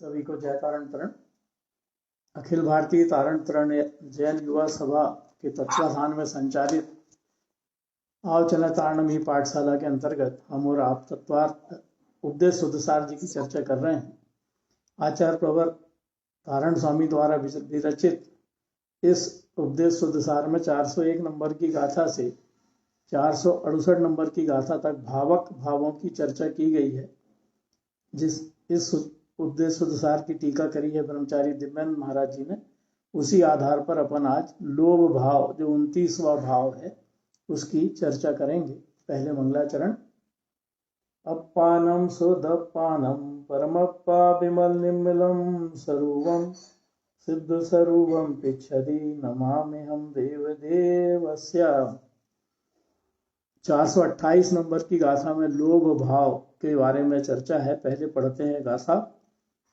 सभी को जय तारण तरण। अखिल भारतीय तारण तरण जैन युवा सभा के तत्वाधान में संचालित आओ चले तारणम ही पाठशाला के अंतर्गत हम और आप तत्वार्थ उपदेश शुद्धसार जी की चर्चा कर रहे हैं। आचार्य प्रवर तारण स्वामी द्वारा विरचित इस उपदेश शुद्धसार में 401 नंबर की गाथा से 468 नंबर की गाथा तक भावक भावों की चर्चा की गई है। इस उपदेश शुद्धसार की टीका करी है ब्रह्मचारी दिव्यानंद महाराज जी ने। उसी आधार पर अपन आज लोभ भाव जो 29वां भाव है उसकी चर्चा करेंगे। पहले मंगलाचरण। अपानम सुदपानम परमप्पा विमल निर्मलम स्वरूपम सिद्ध स्वरूपम पिच्छति नमामि हम देव देवस्य। 428 नंबर की गाथा में लोभ भाव के बारे में चर्चा है। पहले पढ़ते हैं गाथा।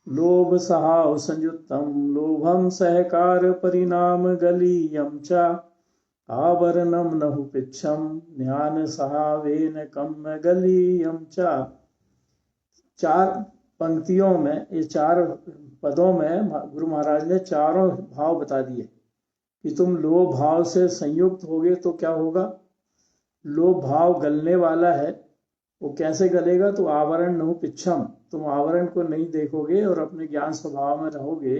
लोभ सहाव संयुक्तम लोभम सहकार परिणाम गलीयम च आवरणम नहु पिच्छम ज्ञान सहावेन कम गलीयम च। 4 पंक्तियों में, ये 4 पदों में गुरु महाराज ने चारों भाव बता दिए कि तुम लोभ भाव से संयुक्त होगे तो क्या होगा। लोभ भाव गलने वाला है, वो कैसे गलेगा। तो आवरण नहु पिच्छम, तुम आवरण को नहीं देखोगे और अपने ज्ञान स्वभाव में रहोगे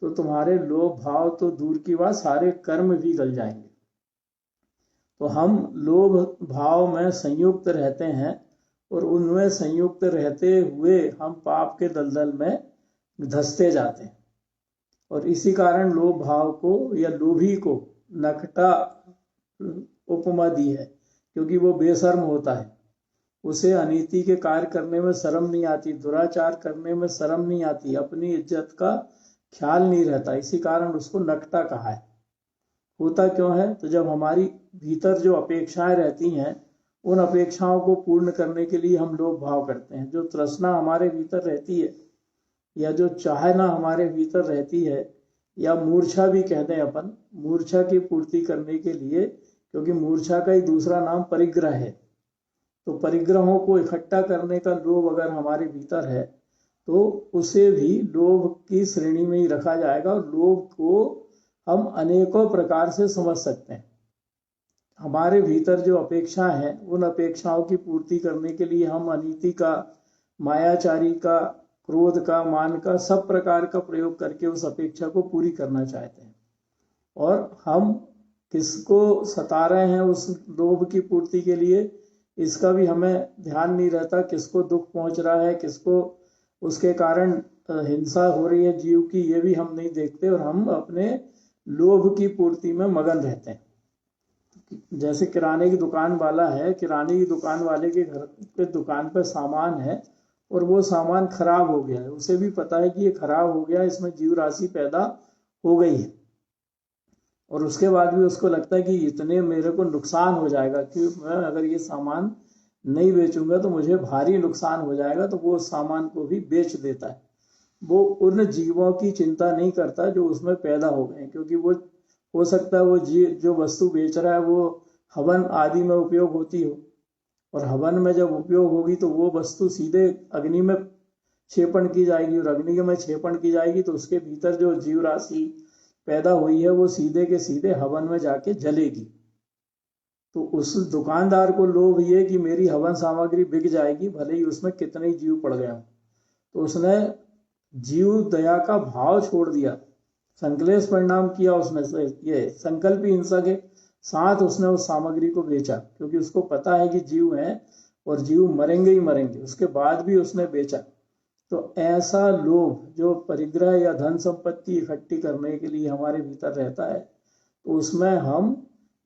तो तुम्हारे लोभ भाव तो दूर की बात सारे कर्म भी गल जाएंगे। तो हम लोभ भाव में संयुक्त रहते हैं और उनमें संयुक्त रहते हुए हम पाप के दलदल में धंसते जाते हैं। और इसी कारण लोभ भाव को या लोभी को नकटा उपमा दी है, क्योंकि वो बेशर्म होता है। उसे अनीति के कार्य करने में शर्म नहीं आती, दुराचार करने में शर्म नहीं आती, अपनी इज्जत का ख्याल नहीं रहता। इसी कारण उसको नकटा कहा है। होता क्यों है, तो जब हमारी भीतर जो अपेक्षाएं रहती हैं उन अपेक्षाओं को पूर्ण करने के लिए हम लोभ भाव करते हैं। जो तृष्णा हमारे भीतर रहती है या जो चाहना हमारे भीतर रहती है या मूर्छा भी कह दें अपन, मूर्छा की पूर्ति करने के लिए, क्योंकि मूर्छा का ही दूसरा नाम परिग्रह है। तो परिग्रहों को इकट्ठा करने का लोभ अगर हमारे भीतर है तो उसे भी लोभ की श्रेणी में ही रखा जाएगा। और लोभ को हम अनेकों प्रकार से समझ सकते हैं। हमारे भीतर जो अपेक्षा है उन अपेक्षाओं की पूर्ति करने के लिए हम अनीति का, मायाचारी का, क्रोध का, मान का, सब प्रकार का प्रयोग करके उस अपेक्षा को पूरी करना चाहते हैं। और हम किसको सता रहे हैं उस लोभ की पूर्ति के लिए, इसका भी हमें ध्यान नहीं रहता। किसको दुख पहुंच रहा है, किसको उसके कारण हिंसा हो रही है जीव की, ये भी हम नहीं देखते और हम अपने लोभ की पूर्ति में मगन रहते हैं। जैसे किराने की दुकान वाला है, किराने की दुकान वाले के घर पे दुकान पे सामान है और वो सामान खराब हो गया है। उसे भी पता है कि ये खराब हो गया, इसमें जीव राशि पैदा हो गई है, और उसके बाद भी उसको लगता है कि इतने मेरे को नुकसान हो जाएगा कि मैं अगर ये सामान नहीं बेचूंगा तो मुझे भारी नुकसान हो जाएगा। तो वो सामान को भी बेच देता है। वो उन जीवों की चिंता नहीं करता जो उसमें पैदा हो गए, क्योंकि वो हो सकता है वो जीव जो वस्तु बेच रहा है वो हवन आदि में उपयोग होती हो, और हवन में जब उपयोग होगी तो वो वस्तु सीधे अग्नि में क्षेपण की जाएगी, और अग्नि में क्षेपण की जाएगी तो उसके भीतर जो जीव राशि पैदा हुई है वो सीधे के सीधे हवन में जाके जलेगी। तो उस दुकानदार को लोभ ये कि मेरी हवन सामग्री बिक जाएगी, भले ही उसमें कितने ही जीव पड़ गए हों। तो उसने जीव दया का भाव छोड़ दिया, संकलेश परिणाम किया उसने, ये संकल्प हिंसा के साथ उसने उस सामग्री को बेचा, क्योंकि उसको पता है कि जीव हैं और जीव मरेंगे ही मरेंगे, उसके बाद भी उसने बेचा। तो ऐसा लोभ जो परिग्रह या धन संपत्ति इकट्ठी करने के लिए हमारे भीतर रहता है, तो उसमें हम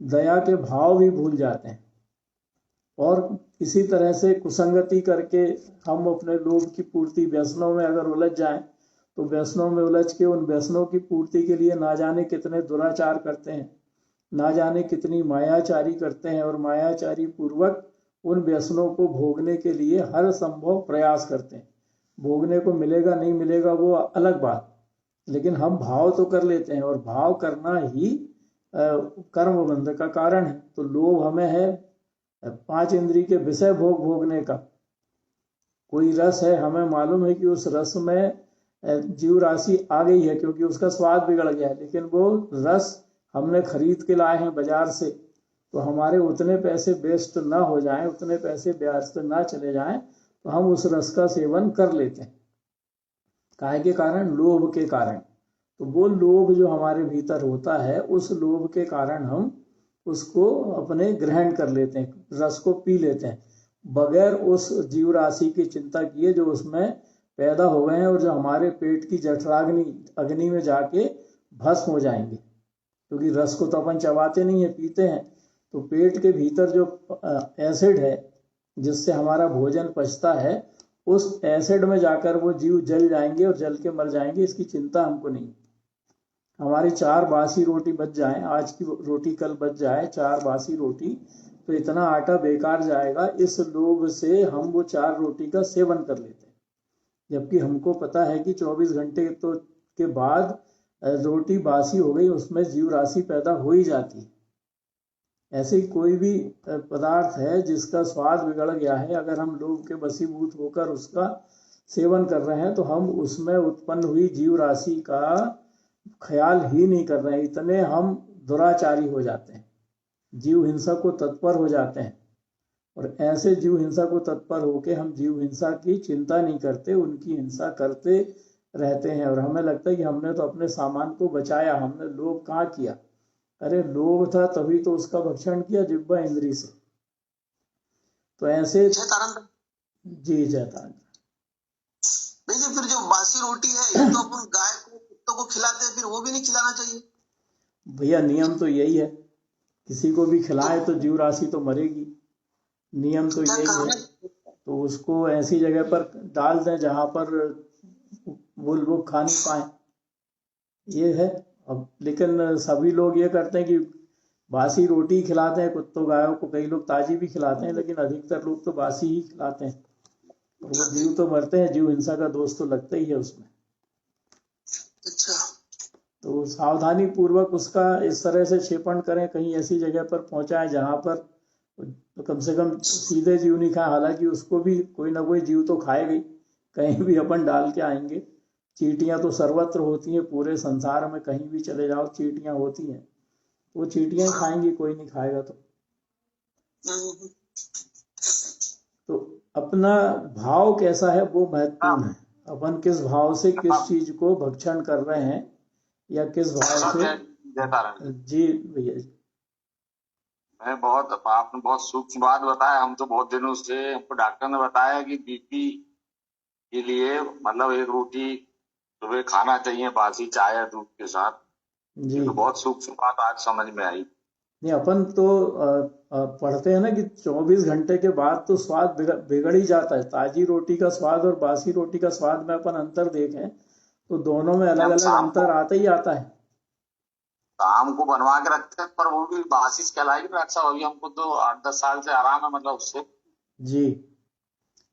दया के भाव भी भूल जाते हैं। और इसी तरह से कुसंगति करके हम अपने लोभ की पूर्ति, व्यसनों में अगर उलझ जाएं तो व्यसनों में उलझ के उन व्यसनों की पूर्ति के लिए ना जाने कितने दुराचार करते हैं, ना जाने कितनी मायाचारी करते हैं, और मायाचारी पूर्वक उन व्यसनों को भोगने के लिए हर संभव प्रयास करते हैं। भोगने को मिलेगा नहीं मिलेगा वो अलग बात, लेकिन हम भाव तो कर लेते हैं, और भाव करना ही कर्म बंध का कारण है। तो लोभ हमें है 5 इंद्रिय के विषय भोगने का। कोई रस है, हमें मालूम है कि उस रस में जीव राशि आ गई है क्योंकि उसका स्वाद बिगड़ गया है, लेकिन वो रस हमने खरीद के लाए हैं बाजार से, तो हमारे उतने पैसे वेस्ट ना हो जाएं, उतने पैसे ब्याज पे ना चले जाएं, तो हम उस रस का सेवन कर लेते हैं। काहे के कारण? लोभ के कारण। तो वो लोभ जो हमारे भीतर होता है, उस लोभ के कारण हम उसको अपने ग्रहण कर लेते हैं, रस को पी लेते हैं, बगैर उस जीव राशि की चिंता किए जो उसमें पैदा हो गए हैं और जो हमारे पेट की जठराग्नि अग्नि में जाके भस्म हो जाएंगे। क्योंकि रस को तो अपन चबाते नहीं है, पीते हैं। तो पेट के भीतर जो एसिड है जिससे हमारा भोजन पचता है, उस एसिड में जाकर वो जीव जल जाएंगे और जल के मर जाएंगे। इसकी चिंता हमको नहीं। हमारी 4 बासी रोटी बच जाए, आज की रोटी कल बच जाए 4 बासी रोटी, तो इतना आटा बेकार जाएगा। इस लोभ से हम वो 4 रोटी का सेवन कर लेते हैं, जबकि हमको पता है कि 24 घंटे तो के बाद रोटी बासी हो गई, उसमें जीव राशि पैदा हो ही जाती है। ऐसे ही कोई भी पदार्थ है जिसका स्वाद बिगड़ गया है, अगर हम लोभ के वशीभूत होकर उसका सेवन कर रहे हैं, तो हम उसमें उत्पन्न हुई जीव राशि का ख्याल ही नहीं कर रहे हैं। इतने हम दुराचारी हो जाते हैं, जीव हिंसा को तत्पर हो जाते हैं। और ऐसे जीव हिंसा को तत्पर होके हम जीव हिंसा की चिंता नहीं करते, उनकी हिंसा करते रहते हैं। और हमें लगता है कि हमने तो अपने सामान को बचाया, हमने लोभ कहाँ किया। अरे लोभ था तभी तो उसका भक्षण किया जिह्वा इंद्री से। तो ऐसे जी जयतान भैया, फिर जो बासी रोटी है ये तो अपन गाय को कुत्तों को खिलाते हैं, फिर वो भी नहीं खिलाना चाहिए? भैया नियम तो यही है, किसी को भी खिलाए तो जीव राशि तो मरेगी, नियम तो यही है। तो उसको ऐसी जगह पर डाल दें जहां पर वो लोग खा नहीं पाए, ये है। अब लेकिन सभी लोग ये करते हैं कि बासी रोटी खिलाते हैं कुत्तों गायों को, कई लोग ताजी भी खिलाते हैं, लेकिन अधिकतर लोग तो बासी ही खिलाते हैं। और वो जीव तो मरते हैं, जीव हिंसा का दोष तो लगता ही है उसमें। अच्छा। तो सावधानी पूर्वक उसका इस तरह से क्षेपण करें, कहीं ऐसी जगह पर पहुंचाएं जहां पर तो कम से कम सीधे जीव नहीं खाए। हालांकि उसको भी कोई ना कोई जीव तो खाएगा ही, कहीं भी अपन डाल के आएंगे। चींटियां तो सर्वत्र होती हैं, पूरे संसार में कहीं भी चले जाओ चींटियां होती हैं, वो चींटियां खाएंगी, कोई नहीं खाएगा। तो अपना भाव कैसा है वो महत्वपूर्ण है। अपन किस भाव से किस चीज को भक्षण कर रहे हैं, या किस भाव से। जी भैया जी, आपने बहुत सूक्ष्म बात बताया। हम तो बहुत दिनों से, हमको डॉक्टर ने बताया कि बीपी के लिए मतलब एक रोटी सुबह खाना चाहिए बासी चाय या दूध के साथ। जी तो बहुत सूक्ष्म बात आज समझ में आई। नहीं, अपन तो पढ़ते हैं ना कि 24 घंटे के बाद तो स्वाद बिगड़ ही जाता है। ताजी रोटी का स्वाद और बासी रोटी का स्वाद में अपन अंतर देखें तो दोनों में अलग अलग अंतर आता ही आता है। शाम को बनवा के रखते हैं, पर वो भी बासी कहलाएगी डॉक्टर साहब। अभी हमको तो 8-10 साल से आराम है, मतलब उससे। जी,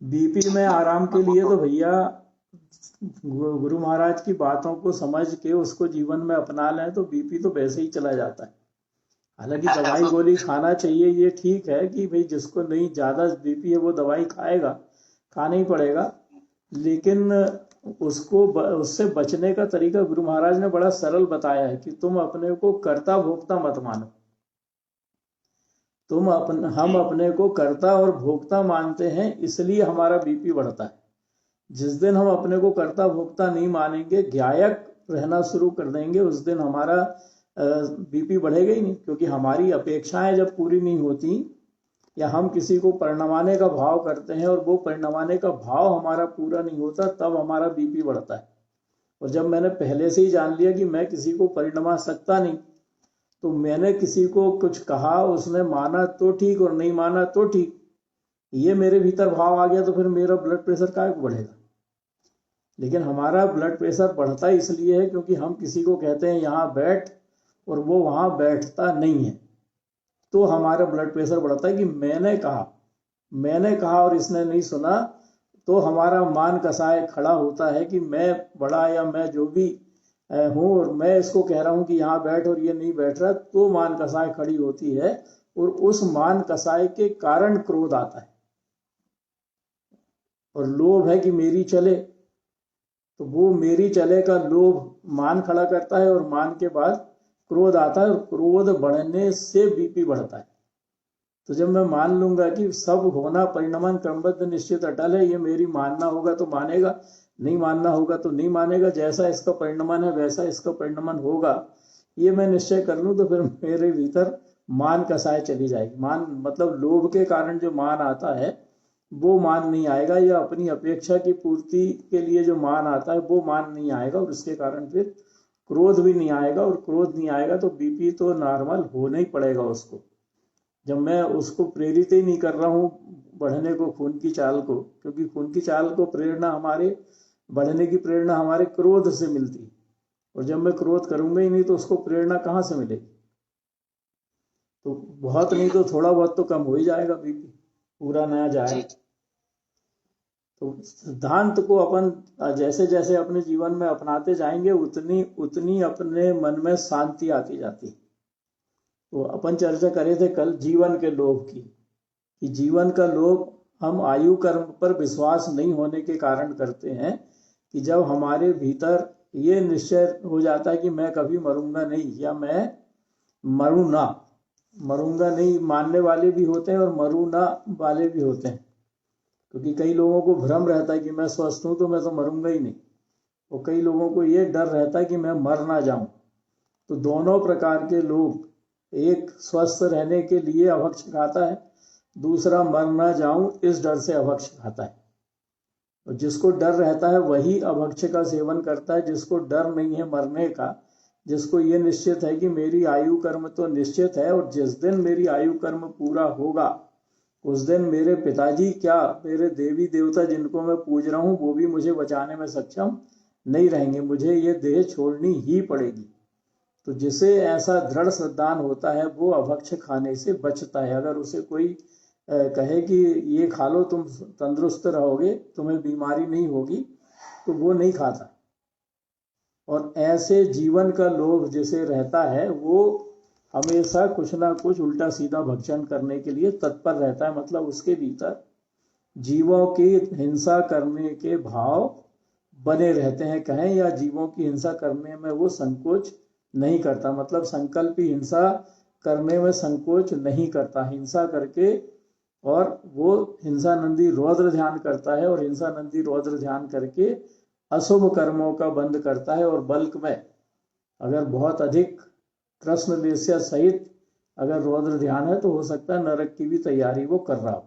बीपी में आराम के लिए तो भैया गुरु महाराज की बातों को समझ के उसको जीवन में अपना लें तो बीपी तो वैसे ही चला जाता है। हालांकि दवाई गोली खाना चाहिए, ये ठीक है कि भाई जिसको नहीं ज्यादा बीपी है वो दवाई खाएगा, खाना ही पड़ेगा। लेकिन उसको उससे बचने का तरीका गुरु महाराज ने बड़ा सरल बताया है कि तुम अपने को कर्ता भोक्ता मत मानो। हम अपने को कर्ता और भोक्ता मानते हैं, इसलिए हमारा बीपी बढ़ता है। जिस दिन हम अपने को कर्ता भोक्ता नहीं मानेंगे, ज्ञायक रहना शुरू कर देंगे, उस दिन हमारा बीपी बढ़ेगा ही नहीं। क्योंकि हमारी अपेक्षाएं जब पूरी नहीं होती, या हम किसी को परिणमाने का भाव करते हैं और वो परिणमाने का भाव हमारा पूरा नहीं होता, तब हमारा बीपी बढ़ता है। और जब मैंने पहले से ही जान लिया कि मैं किसी को परिणमा सकता नहीं, तो मैंने किसी को कुछ कहा, उसने माना तो ठीक और नहीं माना तो ठीक, ये मेरे भीतर भाव आ गया, तो फिर मेरा ब्लड प्रेशर काहे को बढ़ेगा। लेकिन हमारा ब्लड प्रेशर बढ़ता इसलिए है क्योंकि हम किसी को कहते हैं यहाँ बैठ और वो वहां बैठता नहीं है, तो हमारा ब्लड प्रेशर बढ़ता है कि मैंने कहा और इसने नहीं सुना। तो हमारा मान कसाय खड़ा होता है कि मैं बड़ा, या मैं जो भी हूं और मैं इसको कह रहा हूं कि यहाँ बैठ और ये नहीं बैठ रहा, तो मान कसाय खड़ी होती है। और उस मान कसाय के कारण क्रोध आता है और लोभ है कि मेरी चले। तो वो मेरी चले का लोभ मान खड़ा करता है, और मान के बाद क्रोध आता है, और क्रोध बढ़ने से बीपी बढ़ता है। तो जब मैं मान लूंगा कि सब होना परिणामन क्रमबद्ध निश्चित अटल है, ये मेरी मानना होगा तो मानेगा, नहीं मानना होगा तो नहीं मानेगा, जैसा इसका परिणामन है वैसा इसका परिणामन होगा, ये मैं निश्चय कर लूं, तो फिर मेरे भीतर मान कसाय चली जाएगी। मान मतलब लोभ के कारण जो मान आता है वो मान नहीं आएगा, या अपनी अपेक्षा की पूर्ति के लिए जो मान आता है वो मान नहीं आएगा, और उसके कारण फिर क्रोध भी नहीं आएगा, और क्रोध नहीं आएगा तो बीपी तो नॉर्मल होना ही पड़ेगा उसको। जब मैं उसको प्रेरित ही नहीं कर रहा हूँ बढ़ने को, खून की चाल को, क्योंकि खून की चाल को प्रेरणा हमारे बढ़ने की प्रेरणा हमारे क्रोध से मिलती है, और जब मैं क्रोध करूंगा ही नहीं तो उसको प्रेरणा कहाँ से मिलेगी। तो बहुत नहीं तो थोड़ा बहुत तो कम हो ही जाएगा बीपी, पूरा नया जाए। तो सिद्धांत को अपन जैसे जैसे अपने जीवन में अपनाते जाएंगे उतनी उतनी अपने मन में शांति आती जाती। तो अपन चर्चा करे थे कल जीवन के लोभ की, कि जीवन का लोभ हम आयु कर्म पर विश्वास नहीं होने के कारण करते हैं, कि जब हमारे भीतर ये निश्चय हो जाता है कि मैं कभी मरूंगा नहीं, या मैं मरूं ना, मरूंगा नहीं मानने वाले भी होते हैं और मरू ना वाले भी होते हैं, क्योंकि कई लोगों को भ्रम रहता है कि मैं स्वस्थ हूं तो मैं तो मरूंगा ही नहीं, और कई लोगों को ये डर रहता है कि मैं मर ना जाऊं। तो दोनों प्रकार के लोग, एक स्वस्थ रहने के लिए अभक्ष खाता है, दूसरा मर ना जाऊं इस डर से अभक्ष खाता है। और जिसको डर रहता है वही अभक्ष का सेवन करता है, जिसको डर नहीं है मरने का, जिसको ये निश्चित है कि मेरी आयु कर्म तो निश्चित है, और जिस दिन मेरी आयु कर्म पूरा होगा उस दिन मेरे पिताजी क्या मेरे देवी देवता जिनको मैं पूज रहा हूँ वो भी मुझे बचाने में सक्षम नहीं रहेंगे, मुझे ये देह छोड़नी ही पड़ेगी। तो जिसे ऐसा दृढ़ श्रद्धान होता है वो अभक्ष खाने से बचता है। अगर उसे कोई कहे कि ये खा लो तुम तंदुरुस्त रहोगे, तुम्हें बीमारी नहीं होगी, तो वो नहीं खाता। और ऐसे जीवन का लोभ जिसे रहता है वो हमेशा कुछ ना कुछ उल्टा सीधा भक्षण करने के लिए तत्पर रहता है। मतलब उसके भीतर जीवों की हिंसा करने के भाव बने रहते हैं, कहें, या जीवों की हिंसा करने में वो संकोच नहीं करता। मतलब संकल्प ही हिंसा करने में संकोच नहीं करता, हिंसा करके, और वो हिंसा नंदी रौद्र ध्यान करता है, और हिंसा नंदी रौद्र ध्यान करके अशुभ कर्मों का बंद करता है। और बल्क में अगर बहुत अधिक कृष्ण वेश्या सहित अगर रौद्र ध्यान है तो हो सकता है नरक की भी तैयारी वो कर रहा हो।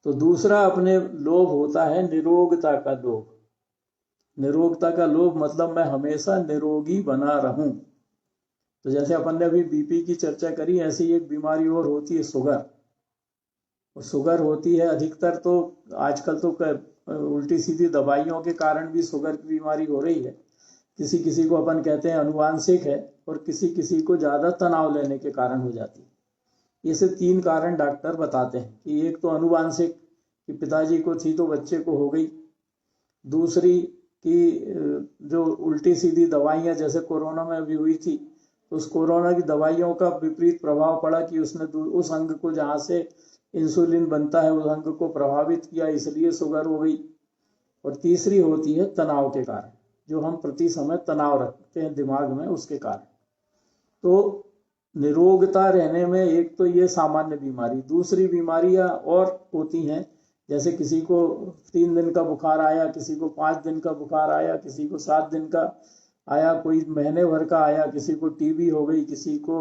तो दूसरा अपने लोभ होता है निरोगता का लोभ। निरोगता का लोभ मतलब मैं हमेशा निरोगी बना रहूं। तो जैसे अपन ने अभी बीपी की चर्चा करी, ऐसी एक बीमारी और होती है शुगर। शुगर होती है अधिकतर तो आजकल तो उल्टी सीधी दवाइयों के कारण भी शुगर की बीमारी हो रही है। किसी किसी को अपन कहते हैं अनुवांशिक है, और किसी किसी को ज्यादा तनाव लेने के कारण हो जाती है। ये से 3 कारण डॉक्टर बताते हैं कि एक तो अनुवांशिक कि पिताजी को थी तो बच्चे को हो गई, दूसरी कि जो उल्टी सीधी दवाइयां जैसे कोरोना में भी हुई थी, तो उस कोरोना की दवाइयों का विपरीत प्रभाव पड़ा कि उसने उस अंग को जहाँ से इंसुलिन बनता है उस अंग को प्रभावित किया, इसलिए शुगर हो गई। और तीसरी होती है तनाव के कारण, जो हम प्रति समय तनाव रखते हैं दिमाग में, उसके कारण। तो निरोगता रहने में एक तो ये सामान्य बीमारी, दूसरी बीमारियां और होती हैं, जैसे किसी को 3 दिन का बुखार आया, किसी को 5 दिन का बुखार आया, किसी को 7 दिन का आया, कोई महीने भर का आया, किसी को टीबी हो गई, किसी को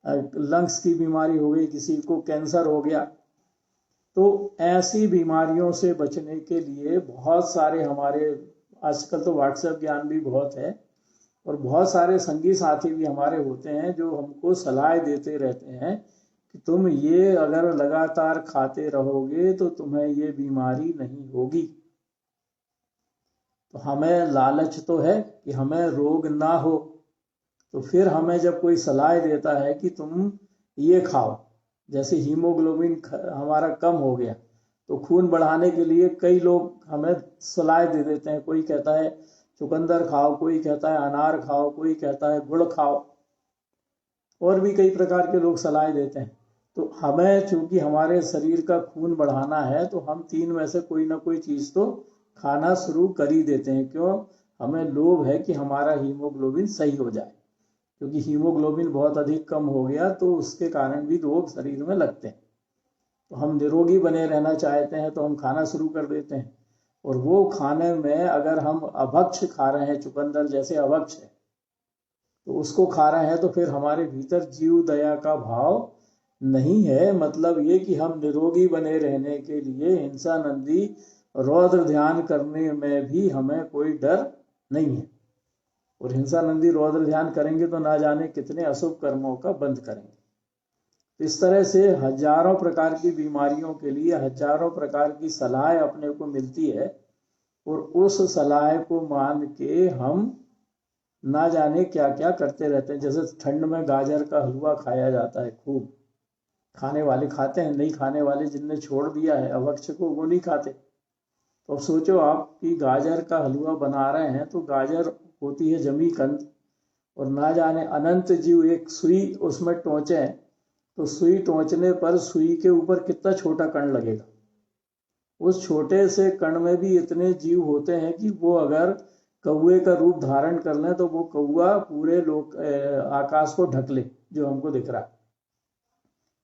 लंग्स की बीमारी हो गई, किसी को कैंसर हो गया। तो ऐसी बीमारियों से बचने के लिए बहुत सारे हमारे आजकल तो व्हाट्सएप ज्ञान भी बहुत है, और बहुत सारे संगी साथी भी हमारे होते हैं जो हमको सलाह देते रहते हैं कि तुम ये अगर लगातार खाते रहोगे तो तुम्हें ये बीमारी नहीं होगी। तो हमें लालच तो है कि हमें रोग ना हो, तो फिर हमें जब कोई सलाह देता है कि तुम ये खाओ, जैसे हीमोग्लोबिन हमारा कम हो गया तो खून बढ़ाने के लिए कई लोग हमें सलाह दे देते हैं। कोई कहता है चुकंदर खाओ, कोई कहता है अनार खाओ, कोई कहता है गुड़ खाओ, और भी कई प्रकार के लोग सलाह देते हैं। तो हमें चूंकि हमारे शरीर का खून बढ़ाना है तो हम 3 में से कोई ना कोई चीज तो खाना शुरू कर ही देते हैं। क्यों? हमें लोभ है कि हमारा हीमोग्लोबिन सही हो जाए, क्योंकि हीमोग्लोबिन बहुत अधिक कम हो गया तो उसके कारण भी रोग शरीर में लगते हैं। तो हम निरोगी बने रहना चाहते हैं तो हम खाना शुरू कर देते हैं, और वो खाने में अगर हम अभक्ष खा रहे हैं, चुकंदर जैसे अभक्ष है, तो उसको खा रहे हैं तो फिर हमारे भीतर जीव दया का भाव नहीं है। मतलब ये कि हम निरोगी बने रहने के लिए हिंसा नंदी रौद्र ध्यान करने में भी हमें कोई डर नहीं है, और हिंसा नंदी रौद्र ध्यान करेंगे तो ना जाने कितने अशुभ कर्मों का बंद करेंगे। इस तरह से हजारों प्रकार की बीमारियों के लिए हजारों प्रकार की सलाह अपने को मिलती है, और उस सलाह को मान के हम ना जाने क्या क्या करते रहते हैं। जैसे ठंड में गाजर का हलवा खाया जाता है खूब, खाने वाले खाते हैं, नहीं खाने वाले जिनने छोड़ दिया है अभक्ष को वो नहीं खाते। तो अब सोचो आप कि गाजर का हलवा बना रहे हैं तो गाजर होती है जमी कंद, और ना जाने अनंत जीव एक सुई उसमें टोंचे, तो सुई टोंचने पर सुई के ऊपर कितना छोटा कण लगेगा। उस छोटे से कण में भी इतने जीव होते हैं कि वो अगर कौवे का रूप धारण कर लें तो वो कौवा पूरे आकाश को ढक ले जो हमको दिख रहा है,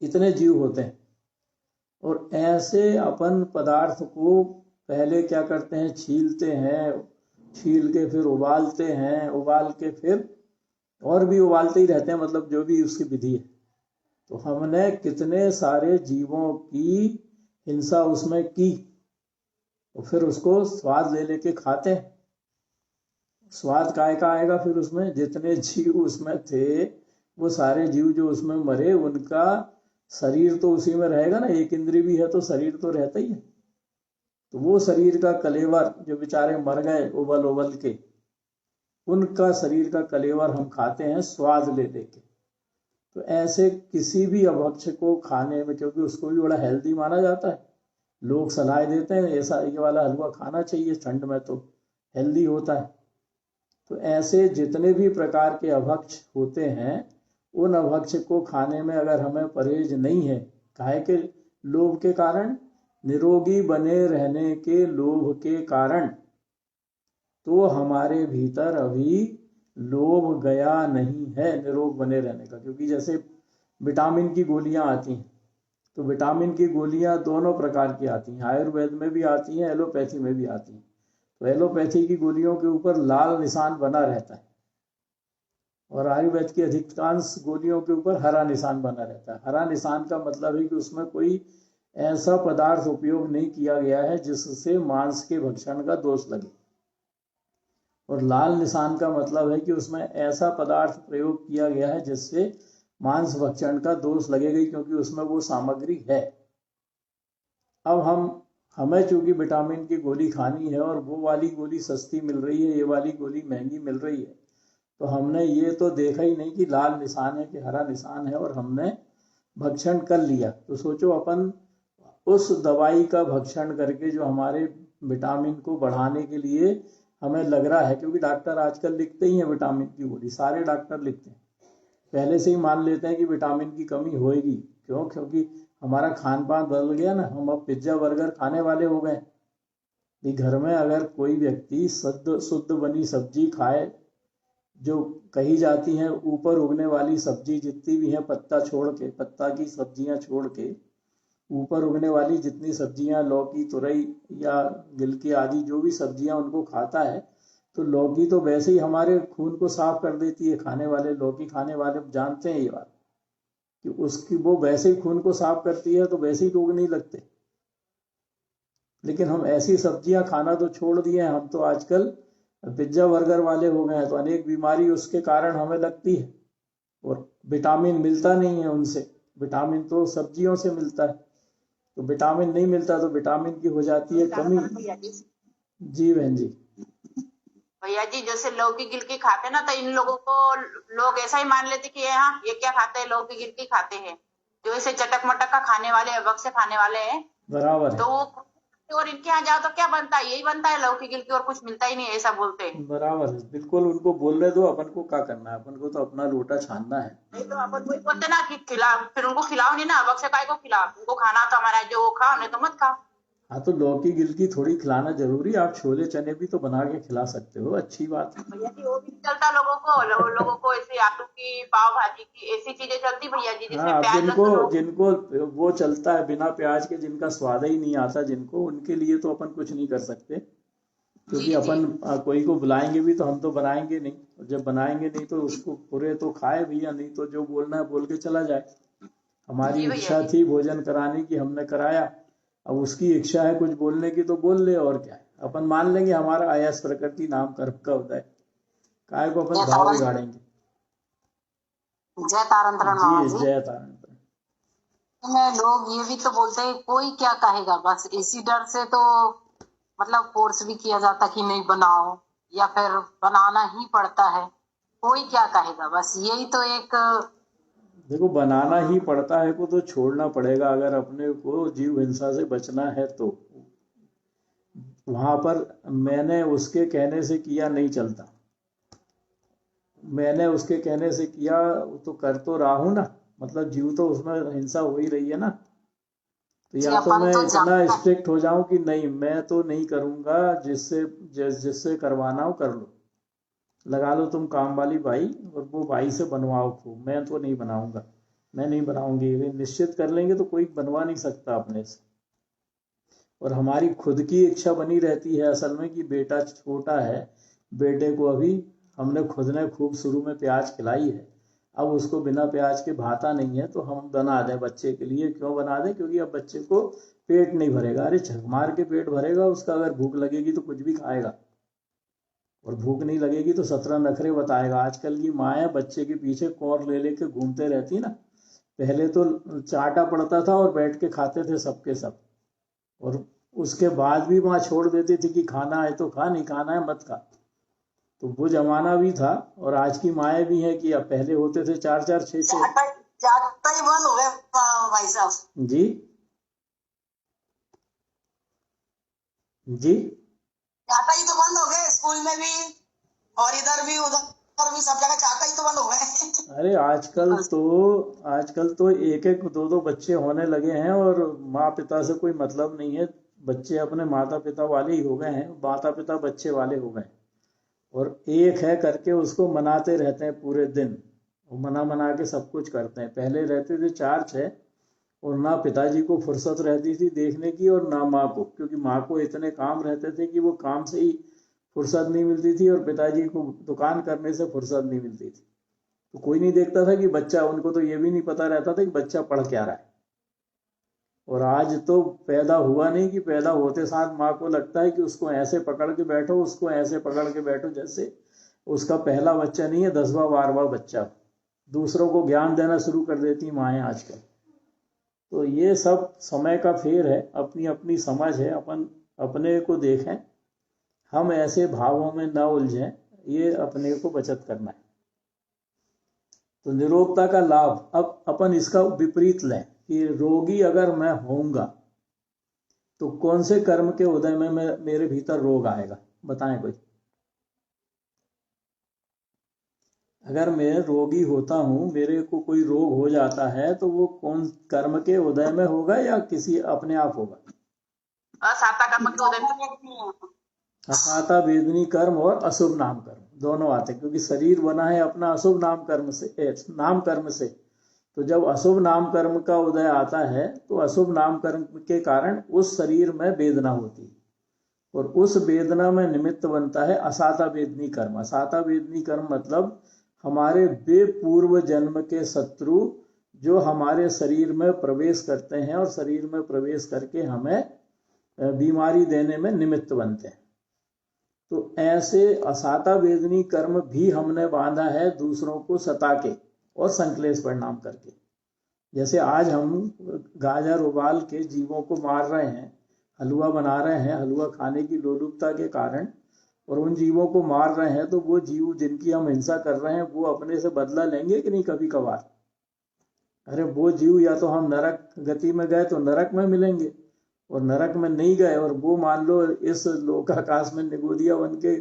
इतने जीव होते हैं। और ऐसे अपन पदार्थ को पहले क्या करते हैं, छीलते हैं, छील के फिर उबालते हैं, उबाल के फिर और भी उबालते ही रहते हैं, मतलब जो भी उसकी विधि है। तो हमने कितने सारे जीवों की हिंसा उसमें की, और फिर उसको स्वाद ले लेके खाते हैं। स्वाद काय का आएगा फिर उसमें? जितने जीव उसमें थे वो सारे जीव जो उसमें मरे उनका शरीर तो उसी में रहेगा ना, एक इंद्री भी है तो शरीर तो रहता ही है। तो वो शरीर का कलेवर जो बेचारे मर गए उबल उबल के, उनका शरीर का कलेवर हम खाते हैं स्वाद ले लेके। तो ऐसे किसी भी अभक्ष को खाने में, क्योंकि उसको भी बड़ा हेल्दी माना जाता है, लोग सलाह देते हैं ऐसा ये वाला हलवा खाना चाहिए, ठंड में तो हेल्दी होता है। तो ऐसे जितने भी प्रकार के अभक्ष होते हैं उन अभक्ष को खाने में अगर हमें परहेज नहीं है, काहे के लोभ के कारण, निरोगी बने रहने के लोभ के कारण, तो हमारे भीतर अभी लोभ गया नहीं है निरोग बने रहने का। क्योंकि जैसे विटामिन की गोलियां आती हैं, तो विटामिन की गोलियां दोनों प्रकार की आती हैं, आयुर्वेद में भी आती हैं, एलोपैथी में भी आती हैं। तो एलोपैथी की गोलियों के ऊपर लाल निशान बना रहता है, और आयुर्वेद की अधिकांश गोलियों के ऊपर हरा निशान बना रहता है। हरा निशान का मतलब है कि उसमें कोई ऐसा पदार्थ उपयोग नहीं किया गया है जिससे मांस के भक्षण का दोष लगे, और लाल निशान का मतलब है कि उसमें ऐसा पदार्थ प्रयोग किया गया है जिससे मांस भक्षण का दोष लगेगा, क्योंकि उसमें वो सामग्री है। अब हमें चूंकि विटामिन की गोली खानी है और वो वाली गोली सस्ती मिल रही है, ये वाली गोली महंगी मिल रही है, तो हमने ये तो देखा ही नहीं कि लाल निशान है कि हरा निशान है, और हमने भक्षण कर लिया। तो सोचो अपन उस दवाई का भक्षण करके जो हमारे विटामिन को बढ़ाने के लिए हमें लग रहा है, क्योंकि डॉक्टर आजकल लिखते ही हैं विटामिन की गोली, सारे डॉक्टर लिखते हैं, पहले से ही मान लेते हैं कि विटामिन की कमी होएगी। क्यों? क्योंकि हमारा खान पान बदल गया ना, हम अब पिज्जा बर्गर खाने वाले हो गए। कि घर में अगर कोई व्यक्ति शुद्ध बनी सब्जी खाए, जो कही जाती हैं ऊपर उगने वाली सब्जी जितनी भी हैं, पत्ता छोड़ के, पत्ता की सब्जियां छोड़ के ऊपर उगने वाली जितनी सब्जियां, लौकी, तुरई या गिलकी आदि जो भी सब्जियां उनको खाता है, तो लौकी तो वैसे ही हमारे खून को साफ कर देती है। खाने वाले, लौकी खाने वाले जानते हैं ये बात कि उसकी वो वैसे ही खून को साफ करती है, तो वैसे ही रोग नहीं लगते। लेकिन हम ऐसी सब्जियां खाना तो छोड़ दिए हैं, हम तो आजकल पिज्जा बर्गर वाले हो गए हैं, तो अनेक बीमारी उसके कारण हमें लगती है, और विटामिन मिलता नहीं है उनसे। विटामिन तो सब्जियों से मिलता है, तो विटामिन नहीं मिलता तो विटामिन की हो जाती है कमी। जी बहन जी। भैया जी, जैसे लौकी गिलकी खाते ना, तो इन लोगों को लोग ऐसा ही मान लेते कि हाँ ये क्या खाते हैं, लौकी गिलकी खाते हैं, जो ऐसे चटक मटक का खाने वाले, अबक से खाने वाले हैं। बराबर है। तो और इनके यहाँ जाओ तो क्या बनता है, यही बनता है लौकी गिलकी, और कुछ मिलता ही नहीं, ऐसा बोलते हैं। बराबर है, बिल्कुल उनको बोलने दो, अपन को क्या करना है, अपन को तो अपना लोटा छानना है। नहीं तो अपन वही बोलते ना कि खिलाओ, फिर उनको खिलाओ नहीं ना, अबक से काय को खिलाओ, उनको खाना तो हमारा जो वो खाओ, नहीं तो मत खाओ। हाँ तो लौकी गिलकी थोड़ी खिलाना जरूरी, आप छोले चने भी तो बना के खिला सकते हो, अच्छी बात है। भैया जी वो भी नहीं चलता लोगों को, लोगों को ऐसे आलू की पाव भाजी की ऐसी चीजें चलती भैया जी, हाँ, जिसमें अब प्याज जिनको लहसुन हो। जिनको वो चलता है बिना प्याज के, जिनका स्वाद ही नहीं आता जिनको, उनके लिए तो अपन कुछ नहीं कर सकते, क्योंकि जी जी। अपन कोई को बुलाएंगे भी तो हम तो बनाएंगे नहीं, और जब बनाएंगे नहीं तो उसको पूरे तो खाए भी, या नहीं तो जो बोलना है बोल के चला जाए। हमारी जी भैया इच्छा जी। थी भोजन कराने की, हमने कराया, अब उसकी इच्छा है कुछ बोलने की तो बोल ले, और क्या है, अपन मान लेंगे हमारा आयस प्रकृति नाम कर्म का होता है, काय को अपन भाव बिगाड़ेंगे। जय तारण तारण मामा जी जी। जय तारण। में लोग ये भी तो बोलते हैं कोई क्या कहेगा, बस इसी डर से तो मतलब फोर्स भी किया जाता कि नहीं बनाओ, या फिर बनाना ही पड़ता है, कोई क्या कहेगा, बस यही तो एक। देखो बनाना ही पड़ता है को तो छोड़ना पड़ेगा, अगर अपने को जीव हिंसा से बचना है तो। वहां पर मैंने उसके कहने से किया नहीं चलता, मैंने उसके कहने से किया तो कर तो रहा हूं ना, मतलब जीव तो उसमें हिंसा हो ही रही है ना। तो या तो अपन मैं तो इतना स्ट्रिक्ट हो जाऊं कि नहीं मैं तो नहीं करूंगा, जिससे करवाना हो कर लो, लगा लो तुम काम वाली भाई, और वो भाई से बनवाओ खूब, मैं तो नहीं बनाऊंगा, मैं नहीं बनाऊंगी, वे निश्चित कर लेंगे तो कोई बनवा नहीं सकता अपने से। और हमारी खुद की इच्छा बनी रहती है असल में कि बेटा छोटा है, बेटे को अभी हमने खुद ने खूब शुरू में प्याज खिलाई है, अब उसको बिना प्याज के भाता नहीं है तो हम बना दें बच्चे के लिए। क्यों बना दें? क्योंकि अब बच्चे को पेट नहीं भरेगा, अरे झक मार के पेट भरेगा उसका, अगर भूख लगेगी तो कुछ भी खाएगा, और भूख नहीं लगेगी तो 17 नखरे बताएगा। आजकल की माएँ बच्चे के पीछे कौर ले लेके घूमते रहती ना, पहले तो चाटा पड़ता था और बैठ के खाते थे सबके सब, और उसके बाद भी माँ छोड़ देती थी कि खाना है तो खा, नहीं खाना है मत खा। तो वो जमाना भी था, और आज की माएँ भी हैं कि अब पहले होते थे 4-4 6-6। चाटा ही बंद हो गया भाई साहब जी जी। चाटा ही तो बंद हो गए, स्कूल में भी और इधर भी उधर भी, सब जगह चाटा ही तो बंद हो गए। अरे आजकल तो एक एक दो दो बच्चे होने लगे हैं, और माँ पिता से कोई मतलब नहीं है, बच्चे अपने माता पिता वाले ही हो गए हैं, माता पिता बच्चे वाले हो गए, और एक है करके उसको मनाते रहते हैं पूरे दिन, मना मना के सब कुछ करते हैं। पहले रहते थे 4-6, और ना पिताजी को फुर्सत रहती थी देखने की और ना माँ को, क्योंकि माँ को इतने काम रहते थे कि वो काम से ही फुर्सत नहीं मिलती थी, और पिताजी को दुकान करने से फुर्सत नहीं मिलती थी, तो कोई नहीं देखता था कि बच्चा, उनको तो ये भी नहीं पता रहता था कि बच्चा पढ़ क्या रहा है। और आज तो पैदा हुआ नहीं कि पैदा होते साथ माँ को लगता है कि उसको ऐसे पकड़ के बैठो, उसको ऐसे पकड़ के बैठो, जैसे उसका पहला बच्चा नहीं है, 10वां 12वां बच्चा। दूसरों को ज्ञान देना शुरू कर देती माएँ आजकल। तो ये सब समय का फेर है, अपनी अपनी समझ है, अपन अपने को देखें, हम ऐसे भावों में न उलझें, ये अपने को बचत करना है। तो निरोगता का लाभ, अब अपन इसका विपरीत लें कि रोगी अगर मैं होऊंगा तो कौन से कर्म के उदय में मेरे भीतर रोग आएगा, बताएं कोई। अगर मैं रोगी होता हूं, मेरे को कोई रोग हो जाता है, तो वो कौन कर्म के उदय में होगा या किसी अपने आप होगा? असाता कर्म के उदय में। असाता वेदनी कर्म और अशुभ नाम कर्म दोनों आते हैं, क्योंकि शरीर बना है अपना अशुभ नाम कर्म से। तो जब अशुभ नाम कर्म का उदय आता है तो अशुभ नाम कर्म के कारण उस शरीर में वेदना होती है, और उस वेदना में निमित्त बनता है असाता वेदनी कर्म। असाता वेदनी कर्म मतलब हमारे बेपूर्व जन्म के शत्रु जो हमारे शरीर में प्रवेश करते हैं, और शरीर में प्रवेश करके हमें बीमारी देने में निमित्त बनते हैं। तो ऐसे असाता वेदनी कर्म भी हमने बांधा है दूसरों को सता के और संकलेश परिणाम करके। जैसे आज हम गाजर उबाल के जीवों को मार रहे हैं, हलवा बना रहे हैं, हलवा खाने की लोलुपता के कारण, और उन जीवों को मार रहे हैं, तो वो जीव जिनकी हम हिंसा कर रहे हैं वो अपने से बदला लेंगे कि नहीं कभी कभार? अरे वो जीव या तो हम नरक गति में गए तो नरक में मिलेंगे, और नरक में नहीं गए और वो मान लो इस लोकाकाश में निगोदिया बन के,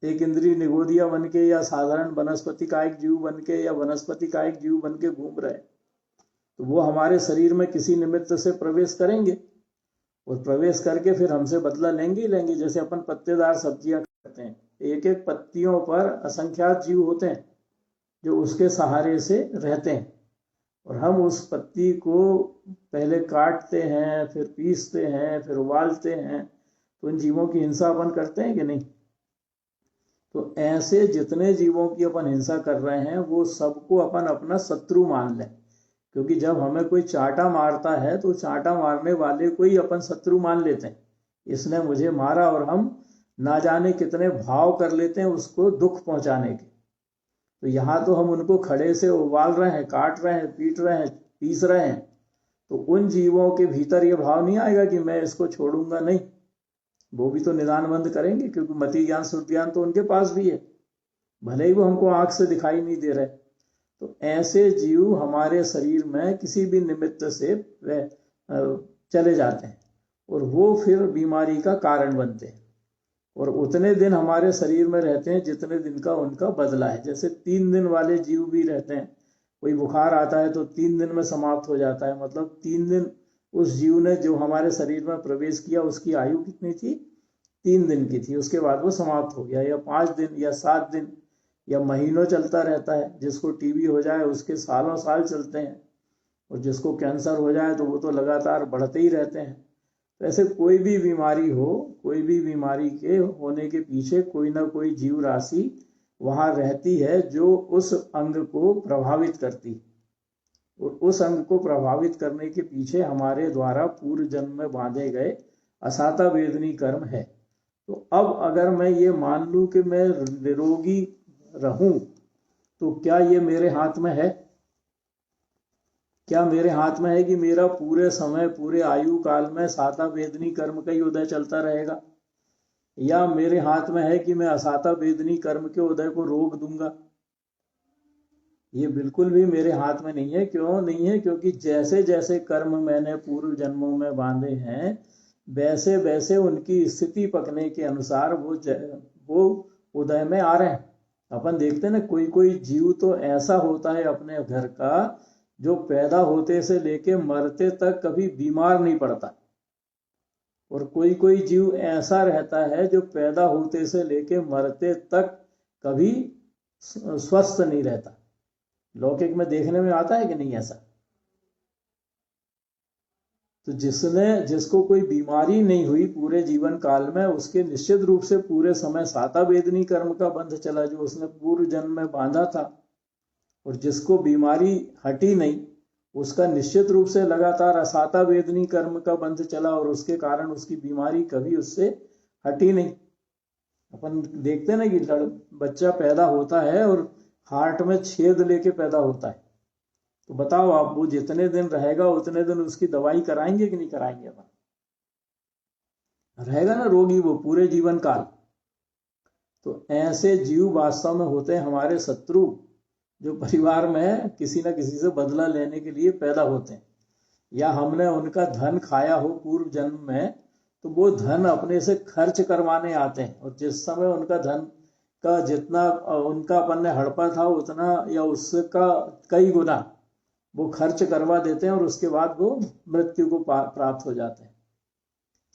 एक इंद्रिय निगोदिया बन के, या साधारण वनस्पति का एक जीव बन के, या वनस्पति का एक जीव बन के घूम रहे, तो वो हमारे शरीर में किसी निमित्त से प्रवेश करेंगे, और प्रवेश करके फिर हमसे बदला लेंगे ही लेंगे। जैसे अपन पत्तेदार सब्जियां करते हैं, एक एक पत्तियों पर असंख्यात जीव होते हैं जो उसके सहारे से रहते हैं, और हम उस पत्ती को पहले काटते हैं, फिर पीसते हैं, फिर उबालते हैं। तो उन जीवों की हिंसा अपन करते हैं कि नहीं? तो ऐसे जितने जीवों की अपन हिंसा कर रहे हैं वो सबको अपन अपना शत्रु मान लें, क्योंकि जब हमें कोई चांटा मारता है तो चांटा मारने वाले को ही अपन शत्रु मान लेते हैं। इसने मुझे मारा, और हम ना जाने कितने भाव कर लेते हैं उसको दुख पहुंचाने के। तो यहाँ तो हम उनको खड़े से उबाल रहे हैं, काट रहे हैं, पीट रहे हैं, पीस रहे हैं। तो उन जीवों के भीतर ये भाव नहीं आएगा कि मैं इसको छोड़ूंगा नहीं। वो भी तो निदान बंद करेंगे, क्योंकि मति ज्ञान शुद्ध ज्ञान तो उनके पास भी है, भले ही वो हमको आंख से दिखाई नहीं दे रहे। तो ऐसे जीव हमारे शरीर में किसी भी निमित्त से चले जाते हैं और वो फिर बीमारी का कारण बनते हैं, और उतने दिन हमारे शरीर में रहते हैं जितने दिन का उनका बदला है। जैसे 3 दिन वाले जीव भी रहते हैं, कोई बुखार आता है तो 3 दिन में समाप्त हो जाता है। मतलब 3 दिन उस जीव ने जो हमारे शरीर में प्रवेश किया उसकी आयु कितनी थी? 3 दिन की थी। उसके बाद वो समाप्त हो गया, या 5 दिन या 7 दिन या महीनों चलता रहता है। जिसको टीबी हो जाए उसके सालों साल चलते हैं, और जिसको कैंसर हो जाए तो वो तो लगातार बढ़ते ही रहते हैं। तो ऐसे कोई भी बीमारी हो, कोई भी बीमारी के होने के पीछे कोई ना कोई जीव राशि वहां रहती है जो उस अंग को प्रभावित करती, और उस अंग को प्रभावित करने के पीछे हमारे द्वारा पूर्व जन्म में बांधे गए असाता वेदनी कर्म है। तो अब अगर मैं ये मान लूं कि मैं निरोगी रहूं, तो क्या ये मेरे हाथ में है? क्या मेरे हाथ में है कि मेरा पूरे समय, पूरे आयु काल में साता वेदनी कर्म का ही उदय चलता रहेगा, या मेरे हाथ में है कि मैं असाता वेदनी कर्म के उदय को रोक दूंगा? ये बिल्कुल भी मेरे हाथ में नहीं है। क्यों नहीं है? क्योंकि जैसे जैसे कर्म मैंने पूर्व जन्मों में बांधे हैं, वैसे वैसे उनकी स्थिति पकने के अनुसार वो उदय में आ रहे हैं। अपन देखते हैं ना, कोई कोई जीव तो ऐसा होता है अपने घर का जो पैदा होते से लेके मरते तक कभी बीमार नहीं पड़ता, और कोई कोई जीव ऐसा रहता है जो पैदा होते से लेके मरते तक कभी स्वस्थ नहीं रहता। लौकिक में देखने में आता है कि नहीं ऐसा? तो जिसको कोई बीमारी नहीं हुई पूरे जीवन काल में, उसके निश्चित रूप से पूरे समय साता वेदनी कर्म का बंध चला जो उसने पूर्व जन्म में बांधा था। और जिसको बीमारी हटी नहीं, उसका निश्चित रूप से लगातार असाता वेदनी कर्म का बंध चला, और उसके कारण उसकी बीमारी कभी उससे हटी नहीं। अपन देखते ना कि बच्चा पैदा होता है और हार्ट में छेद लेके पैदा होता है, तो बताओ आप, वो जितने दिन रहेगा उतने दिन उसकी दवाई कराएंगे कि नहीं कराएंगे? अपन रहेगा ना रोगी वो पूरे जीवन काल। तो ऐसे जीव वास्तव में होते हैं हमारे शत्रु, जो परिवार में किसी न किसी से बदला लेने के लिए पैदा होते हैं, या हमने उनका धन खाया हो पूर्व जन्म में, तो वो धन अपने से खर्च करवाने आते हैं। और जिस समय उनका धन का जितना उनका अपन ने हड़पा था उतना या उसका कई गुना वो खर्च करवा देते हैं, और उसके बाद वो मृत्यु को प्राप्त हो जाते हैं।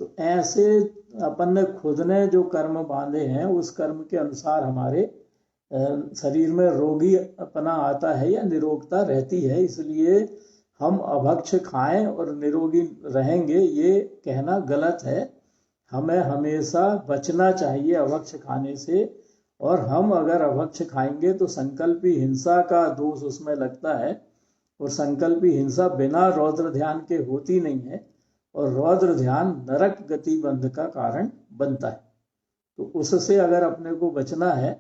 तो ऐसे अपन ने खुद ने जो कर्म बांधे हैं उस कर्म के अनुसार हमारे शरीर में रोगी अपना आता है या निरोगता रहती है। इसलिए हम अभक्ष खाएं और निरोगी रहेंगे ये कहना गलत है। हमें हमेशा बचना चाहिए अभक्ष खाने से, और हम अगर अभक्ष खाएंगे तो संकल्पी हिंसा का दोष उसमें लगता है, और संकल्पी हिंसा बिना रौद्र ध्यान के होती नहीं है, और रौद्र ध्यान नरक गति बंध का कारण बनता है। तो उससे अगर अपने को बचना है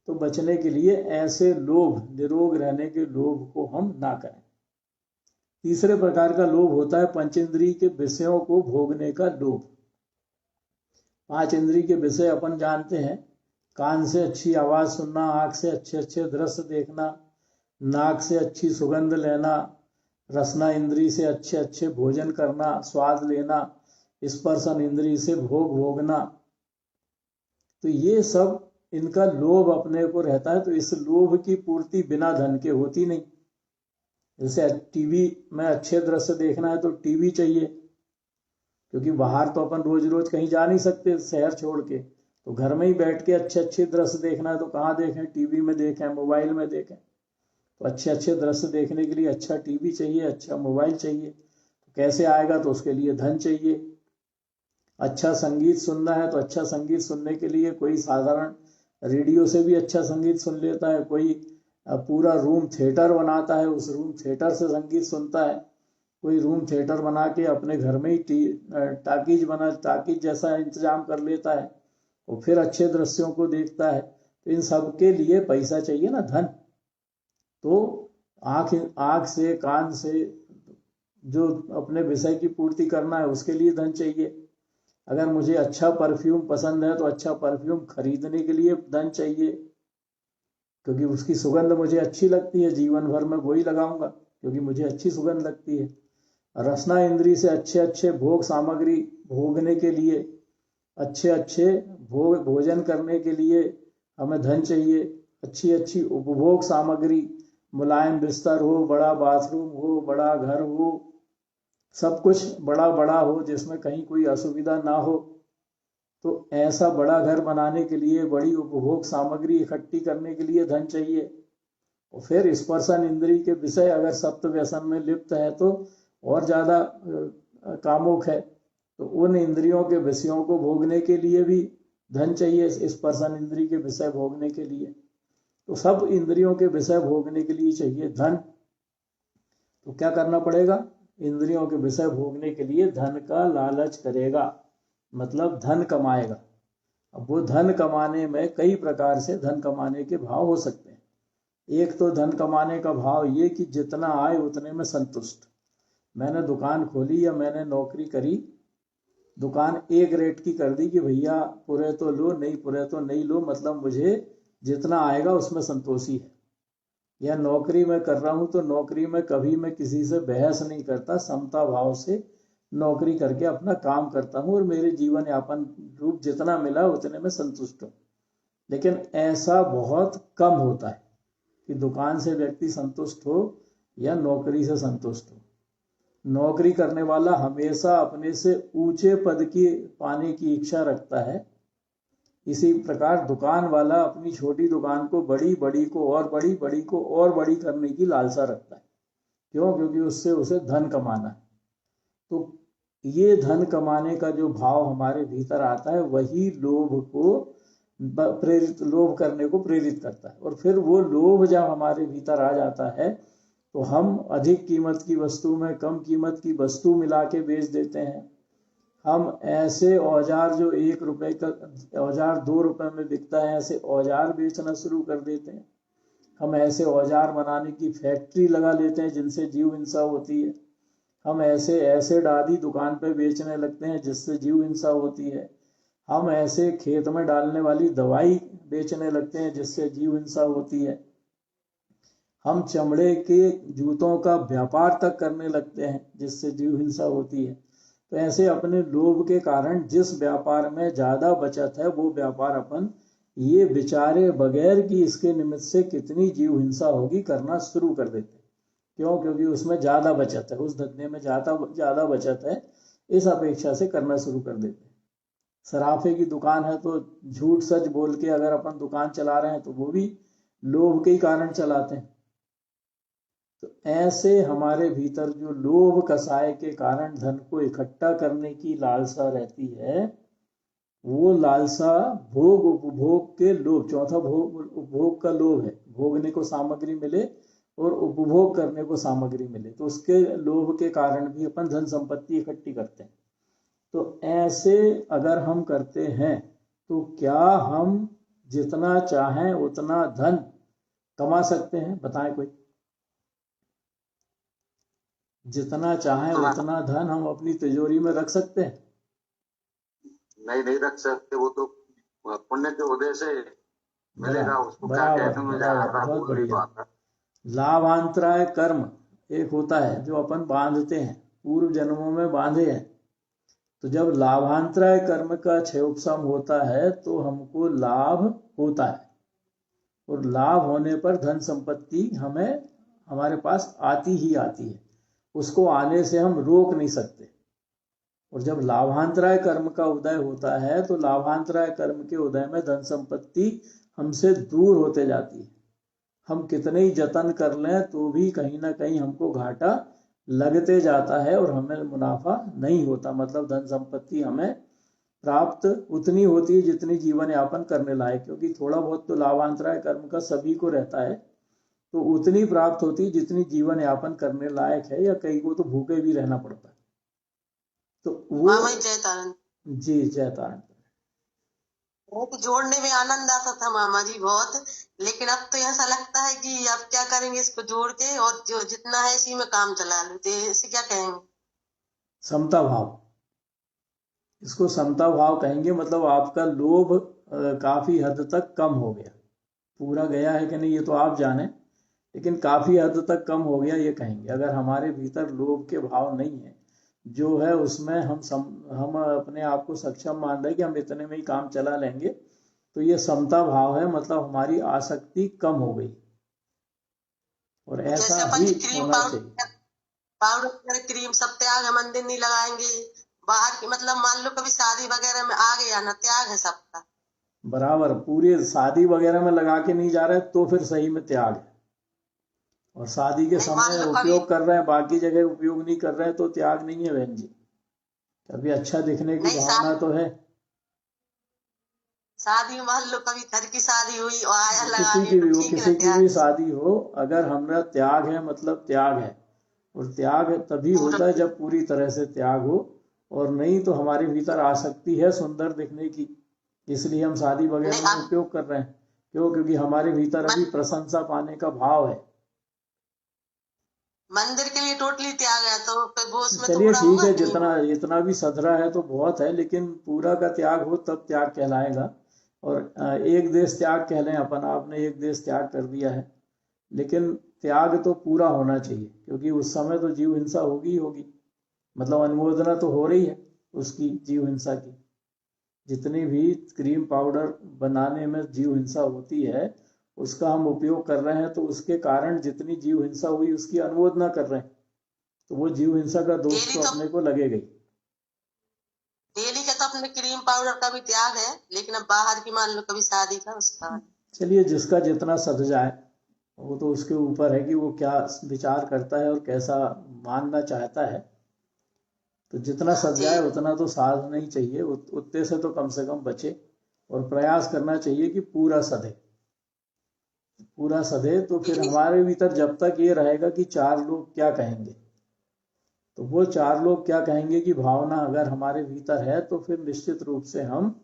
तो बचने के लिए ऐसे लोभ, निरोग रहने के लोभ को हम ना करें। तीसरे प्रकार का लोभ होता है पंचेंद्रिय के विषयों को भोगने का लोभ। 5 इंद्रिय के विषय अपन जानते हैं, कान से अच्छी आवाज सुनना, आंख से अच्छे अच्छे दृश्य देखना, नाक से अच्छी सुगंध लेना, रसना इंद्रिय से अच्छे अच्छे भोजन करना, स्वाद लेना, स्पर्शन इंद्रिय से भोग भोगना। तो ये सब इनका लोभ अपने को रहता है। तो इस लोभ की पूर्ति बिना धन के होती नहीं। जैसे टीवी में अच्छे दृश्य देखना है तो टीवी चाहिए, क्योंकि बाहर तो अपन रोज रोज कहीं जा नहीं सकते शहर छोड़ के, तो घर में ही बैठ के अच्छे अच्छे दृश्य देखना है तो कहाँ देखें, टीवी में देखें, मोबाइल में देखें। तो अच्छे अच्छे दृश्य देखने के लिए अच्छा टीवी चाहिए, अच्छा मोबाइल चाहिए। तो कैसे आएगा, तो उसके लिए धन चाहिए। अच्छा संगीत सुनना है तो अच्छा संगीत सुनने के लिए कोई साधारण रेडियो से भी अच्छा संगीत सुन लेता है, कोई पूरा रूम थिएटर बनाता है, उस रूम थिएटर से संगीत सुनता है, कोई रूम थिएटर बना के अपने घर में ही टाकीज जैसा इंतजाम कर लेता है और फिर अच्छे दृश्यों को देखता है। तो इन सब के लिए पैसा चाहिए ना, धन। तो आँख से, कान से जो अपने विषय की पूर्ति करना है उसके लिए धन चाहिए। अगर मुझे अच्छा परफ्यूम पसंद है तो अच्छा परफ्यूम खरीदने के लिए धन चाहिए, क्योंकि उसकी सुगंध मुझे अच्छी लगती है, जीवन भर में वही लगाऊंगा क्योंकि मुझे अच्छी सुगंध लगती है। रसना इंद्री से अच्छे अच्छे भोग सामग्री भोगने के लिए, अच्छे अच्छे भोजन करने के लिए हमें धन चाहिए। अच्छी अच्छी उपभोग सामग्री, मुलायम बिस्तर हो, बड़ा बाथरूम हो, बड़ा घर हो, सब कुछ बड़ा बड़ा हो जिसमें कहीं कोई असुविधा ना हो। तो ऐसा बड़ा घर बनाने के लिए, बड़ी उपभोग सामग्री इकट्ठी करने के लिए धन चाहिए। और फिर स्पर्शन इंद्री के विषय अगर सप्त व्यसन में लिप्त है तो और ज्यादा कामुक है, तो उन इंद्रियों के विषयों को भोगने के लिए भी धन चाहिए, स्पर्शन इंद्री के विषय भोगने के लिए। तो सब इंद्रियों के विषय भोगने के लिए चाहिए धन। तो क्या करना पड़ेगा, इंद्रियों के विषय भोगने के लिए धन का लालच करेगा, मतलब धन कमाएगा। अब वो धन कमाने में कई प्रकार से धन कमाने के भाव हो सकते हैं। एक तो धन कमाने का भाव ये कि जितना आए उतने में संतुष्ट। मैंने दुकान खोली या मैंने नौकरी करी, दुकान एक रेट की कर दी कि भैया पूरे तो लो, नहीं पूरे तो नहीं लो, मतलब मुझे जितना आएगा उसमें संतोषी है। या नौकरी में कर रहा हूं तो नौकरी में कभी मैं किसी से बहस नहीं करता, समता भाव से नौकरी करके अपना काम करता हूं और मेरे जीवन यापन रूप जितना मिला उतने में संतुष्ट हूं। लेकिन ऐसा बहुत कम होता है कि दुकान से व्यक्ति संतुष्ट हो या नौकरी से संतुष्ट हो। नौकरी करने वाला हमेशा अपने से ऊंचे पद की पाने की इच्छा रखता है। इसी प्रकार दुकान वाला अपनी छोटी दुकान को बड़ी, बड़ी को और बड़ी, बड़ी को और बड़ी करने की लालसा रखता है। क्यों? क्योंकि उससे उसे धन कमाना है। तो ये धन कमाने का जो भाव हमारे भीतर आता है वही लोभ करने को प्रेरित करता है। और फिर वो लोभ जब हमारे भीतर आ जाता है तो हम अधिक कीमत की वस्तु में कम कीमत की वस्तु मिला के बेच देते हैं। हम ऐसे औजार जो 1 रुपए का औजार 2 रुपए में बिकता है, ऐसे औजार बेचना शुरू कर देते हैं। हम ऐसे औजार बनाने की फैक्ट्री लगा लेते हैं जिनसे जीव हिंसा होती है। हम ऐसे एसिड आदि दुकान पे बेचने लगते हैं जिससे जीव हिंसा होती है। हम ऐसे खेत में डालने वाली दवाई बेचने लगते हैं जिससे जीव हिंसा होती है। हम चमड़े के जूतों का व्यापार तक करने लगते हैं जिससे जीव हिंसा होती है। तो ऐसे अपने लोभ के कारण जिस व्यापार में ज्यादा बचत है वो व्यापार अपन ये विचारे बगैर कि इसके निमित्त से कितनी जीव हिंसा होगी करना शुरू कर देते हैं। क्यों? क्योंकि उसमें ज्यादा बचत है, उस धंधे में ज्यादा बचत है, इस अपेक्षा से करना शुरू कर देते हैं। सराफे की दुकान है तो झूठ सच बोल के अगर अपन दुकान चला रहे हैं तो वो भी लोभ के ही कारण चलाते हैं। तो ऐसे हमारे भीतर जो लोभ कसाय के कारण धन को इकट्ठा करने की लालसा रहती है, वो लालसा भोग उपभोग के लोभ, चौथा भोग उपभोग का लोभ है। भोगने को सामग्री मिले और उपभोग करने को सामग्री मिले, तो उसके लोभ के कारण भी अपन धन संपत्ति इकट्ठी करते हैं। तो ऐसे अगर हम करते हैं तो क्या हम जितना चाहें उतना धन कमा सकते हैं? बताएं कोई। जितना चाहें उतना धन हम अपनी तिजोरी में रख सकते हैं? नहीं रख सकते। वो तो पुण्य के उदय से मिलेगा उसको। क्या कहते हैं, मुझे बहुत बढ़िया। लाभांतराय कर्म एक होता है जो अपन बांधते हैं, पूर्व जन्मों में बांधे हैं। तो जब लाभांतराय कर्म का क्षयोपशम होता है तो हमको लाभ होता है, और लाभ होने पर धन संपत्ति हमारे पास आती ही आती है। उसको आने से हम रोक नहीं सकते। और जब लाभांतराय कर्म का उदय होता है तो लाभांतराय कर्म के उदय में धन संपत्ति हमसे दूर होते जाती है। हम कितने ही जतन कर लें तो भी कहीं ना कहीं हमको घाटा लगते जाता है और हमें मुनाफा नहीं होता। मतलब धन संपत्ति हमें प्राप्त उतनी होती है जितनी जीवन यापन करने लायक, क्योंकि थोड़ा बहुत तो लाभांतराय कर्म का सभी को रहता है, तो उतनी प्राप्त होती है जितनी जीवन यापन करने लायक है, या कई को तो भूखे भी रहना पड़ता है। तो वो जय तारण जी, जय तारण। बहुत जोड़ने में आनंद आता था मामा जी बहुत, लेकिन अब तो ऐसा लगता है कि अब क्या करेंगे इसको जोड़ के, और जो जितना है इसी में काम चला लेते, इसे क्या कहेंगे? समता भाव, इसको समता भाव कहेंगे। मतलब आपका लोभ काफी हद तक कम हो गया। पूरा गया है कि नहीं ये तो आप जाने, लेकिन काफी हद तक कम हो गया ये कहेंगे। अगर हमारे भीतर लोभ के भाव नहीं है, जो है उसमें हम अपने आप को सक्षम मान रहे कि हम इतने में ही काम चला लेंगे, तो ये समता भाव है। मतलब हमारी आसक्ति कम हो गई, और ऐसा ही होना चाहिए। पाउडर क्रीम सब त्याग है, मंदिर नहीं लगाएंगे, बाहर की मतलब मान लो कभी शादी वगैरह में आ गया ना, त्याग है सबका बराबर। पूरे शादी वगैरह में लगा के नहीं जा रहे तो फिर सही में त्याग है। और शादी के समय उपयोग कर रहे हैं, बाकी जगह उपयोग नहीं कर रहे हैं, तो त्याग नहीं है बहन जी। कभी अच्छा दिखने की भावना तो है। शादी मान लो कभी घर की शादी हुई और आया लगा किसी की भी हो, किसी की भी शादी हो, अगर हमारा त्याग है मतलब त्याग है। और त्याग तभी होता है जब पूरी तरह से त्याग हो, और नहीं तो हमारे भीतर आसक्ति है सुंदर दिखने की, इसलिए हम शादी वगैरह में उपयोग कर रहे हैं। क्यों? क्योंकि हमारे भीतर अभी प्रशंसा पाने का भाव है। मंदिर के लिए टोटली त्याग है, तो फिर वो उसमें चलिए ठीक है, जितना इतना भी सधरा है तो बहुत है, लेकिन पूरा का त्याग हो तब त्याग कहलाएगा। और एक देश त्याग कह लें अपन, आपने एक देश त्याग कर दिया है, लेकिन त्याग तो पूरा होना चाहिए, क्योंकि उस समय तो जीव हिंसा होगी ही होगी। मतलब अनुमोदना तो हो रही है उसकी जीव हिंसा की। जितनी भी क्रीम पाउडर बनाने में जीव हिंसा होती है उसका हम उपयोग कर रहे हैं, तो उसके कारण जितनी जीव हिंसा हुई उसकी अनुमोदना कर रहे हैं, तो वो जीव हिंसा का दोष तो अपने को लगेगा ही। डेली का तो अपने क्रीम पाउडर का भी त्याग है, लेकिन अब बाहर की मान लो कभी शादी का उसका। चलिए, जिसका जितना सध जाए, वो तो उसके ऊपर है कि वो क्या विचार करता है और कैसा मानना चाहता है। तो जितना सध जाए उतना तो साधना ही चाहिए, उतने से तो कम बचे, और प्रयास करना चाहिए कि पूरा सधे। पूरा सधे तो फिर हमारे भीतर जब तक ये रहेगा कि चार लोग क्या कहेंगे, तो वो चार लोग क्या कहेंगे की भावना अगर हमारे भीतर है, तो फिर निश्चित रूप से हम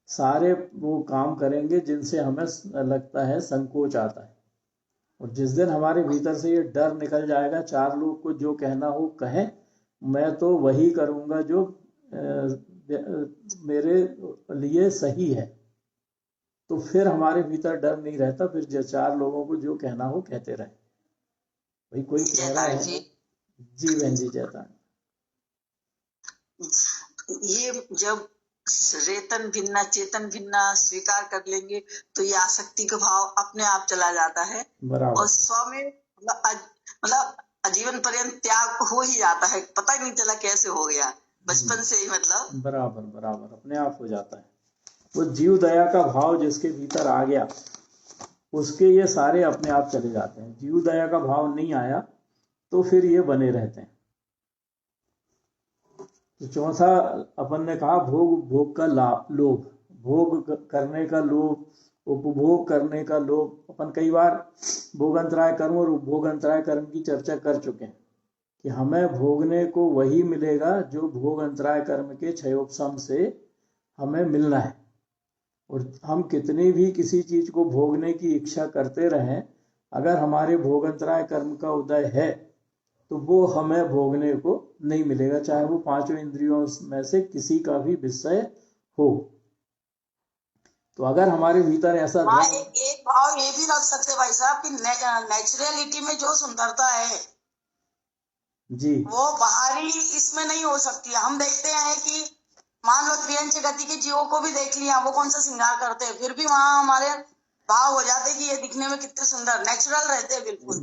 सारे वो काम करेंगे जिनसे हमें लगता है संकोच आता है। और जिस दिन हमारे भीतर से ये डर निकल जाएगा, चार लोग को जो कहना हो कहें, मैं तो वही करूंगा जो मेरे लिए सही है, तो फिर हमारे भीतर डर नहीं रहता। फिर जो चार लोगों को जो कहना हो कहते रहे। भाई कोई कह रहा है जी बहन जी, जयता। ये जब रेतन भिन्ना चेतन भिन्ना स्वीकार कर लेंगे तो ये आसक्ति का भाव अपने आप चला जाता है, और स्व में मतलब आजीवन पर्यंत त्याग हो ही जाता है। पता ही नहीं चला कैसे हो गया, बचपन से ही मतलब बराबर अपने आप हो जाता है। वो जीव दया का भाव जिसके भीतर आ गया, उसके ये सारे अपने आप चले जाते हैं। जीव दया का भाव नहीं आया तो फिर ये बने रहते हैं। तो चौथा अपन ने कहा भोग का लोभ, भोग करने का लोभ, उपभोग करने का लोभ। अपन कई बार भोगांतराय कर्म और उपभोगांतराय कर्म की चर्चा कर चुके हैं कि हमें भोगने को वही मिलेगा जो भोगांतराय कर्म के क्षयोपशम से हमें मिलना है। और हम कितनी भी किसी चीज को भोगने की इच्छा करते रहें, अगर हमारे भोगांतराय कर्म का उदय है तो वो हमें भोगने को नहीं मिलेगा, चाहे वो पांचों इंद्रियों में से किसी का भी विषय हो। तो अगर हमारे भीतर ऐसा एक भाव ये भी रख सकते भाई साहब कि नेचुरलिटी में जो सुंदरता है जी, वो बाहरी इसमें नहीं हो सकती। हम देखते हैं कि मान लो त्रियंच गति के जीवों को भी देख लिया, वो कौन सा श्रृंगार करते हैं, फिर भी वहां हमारे भाव हो जाते कि ये दिखने में कितने सुंदर नेचुरल रहते हैं बिल्कुल।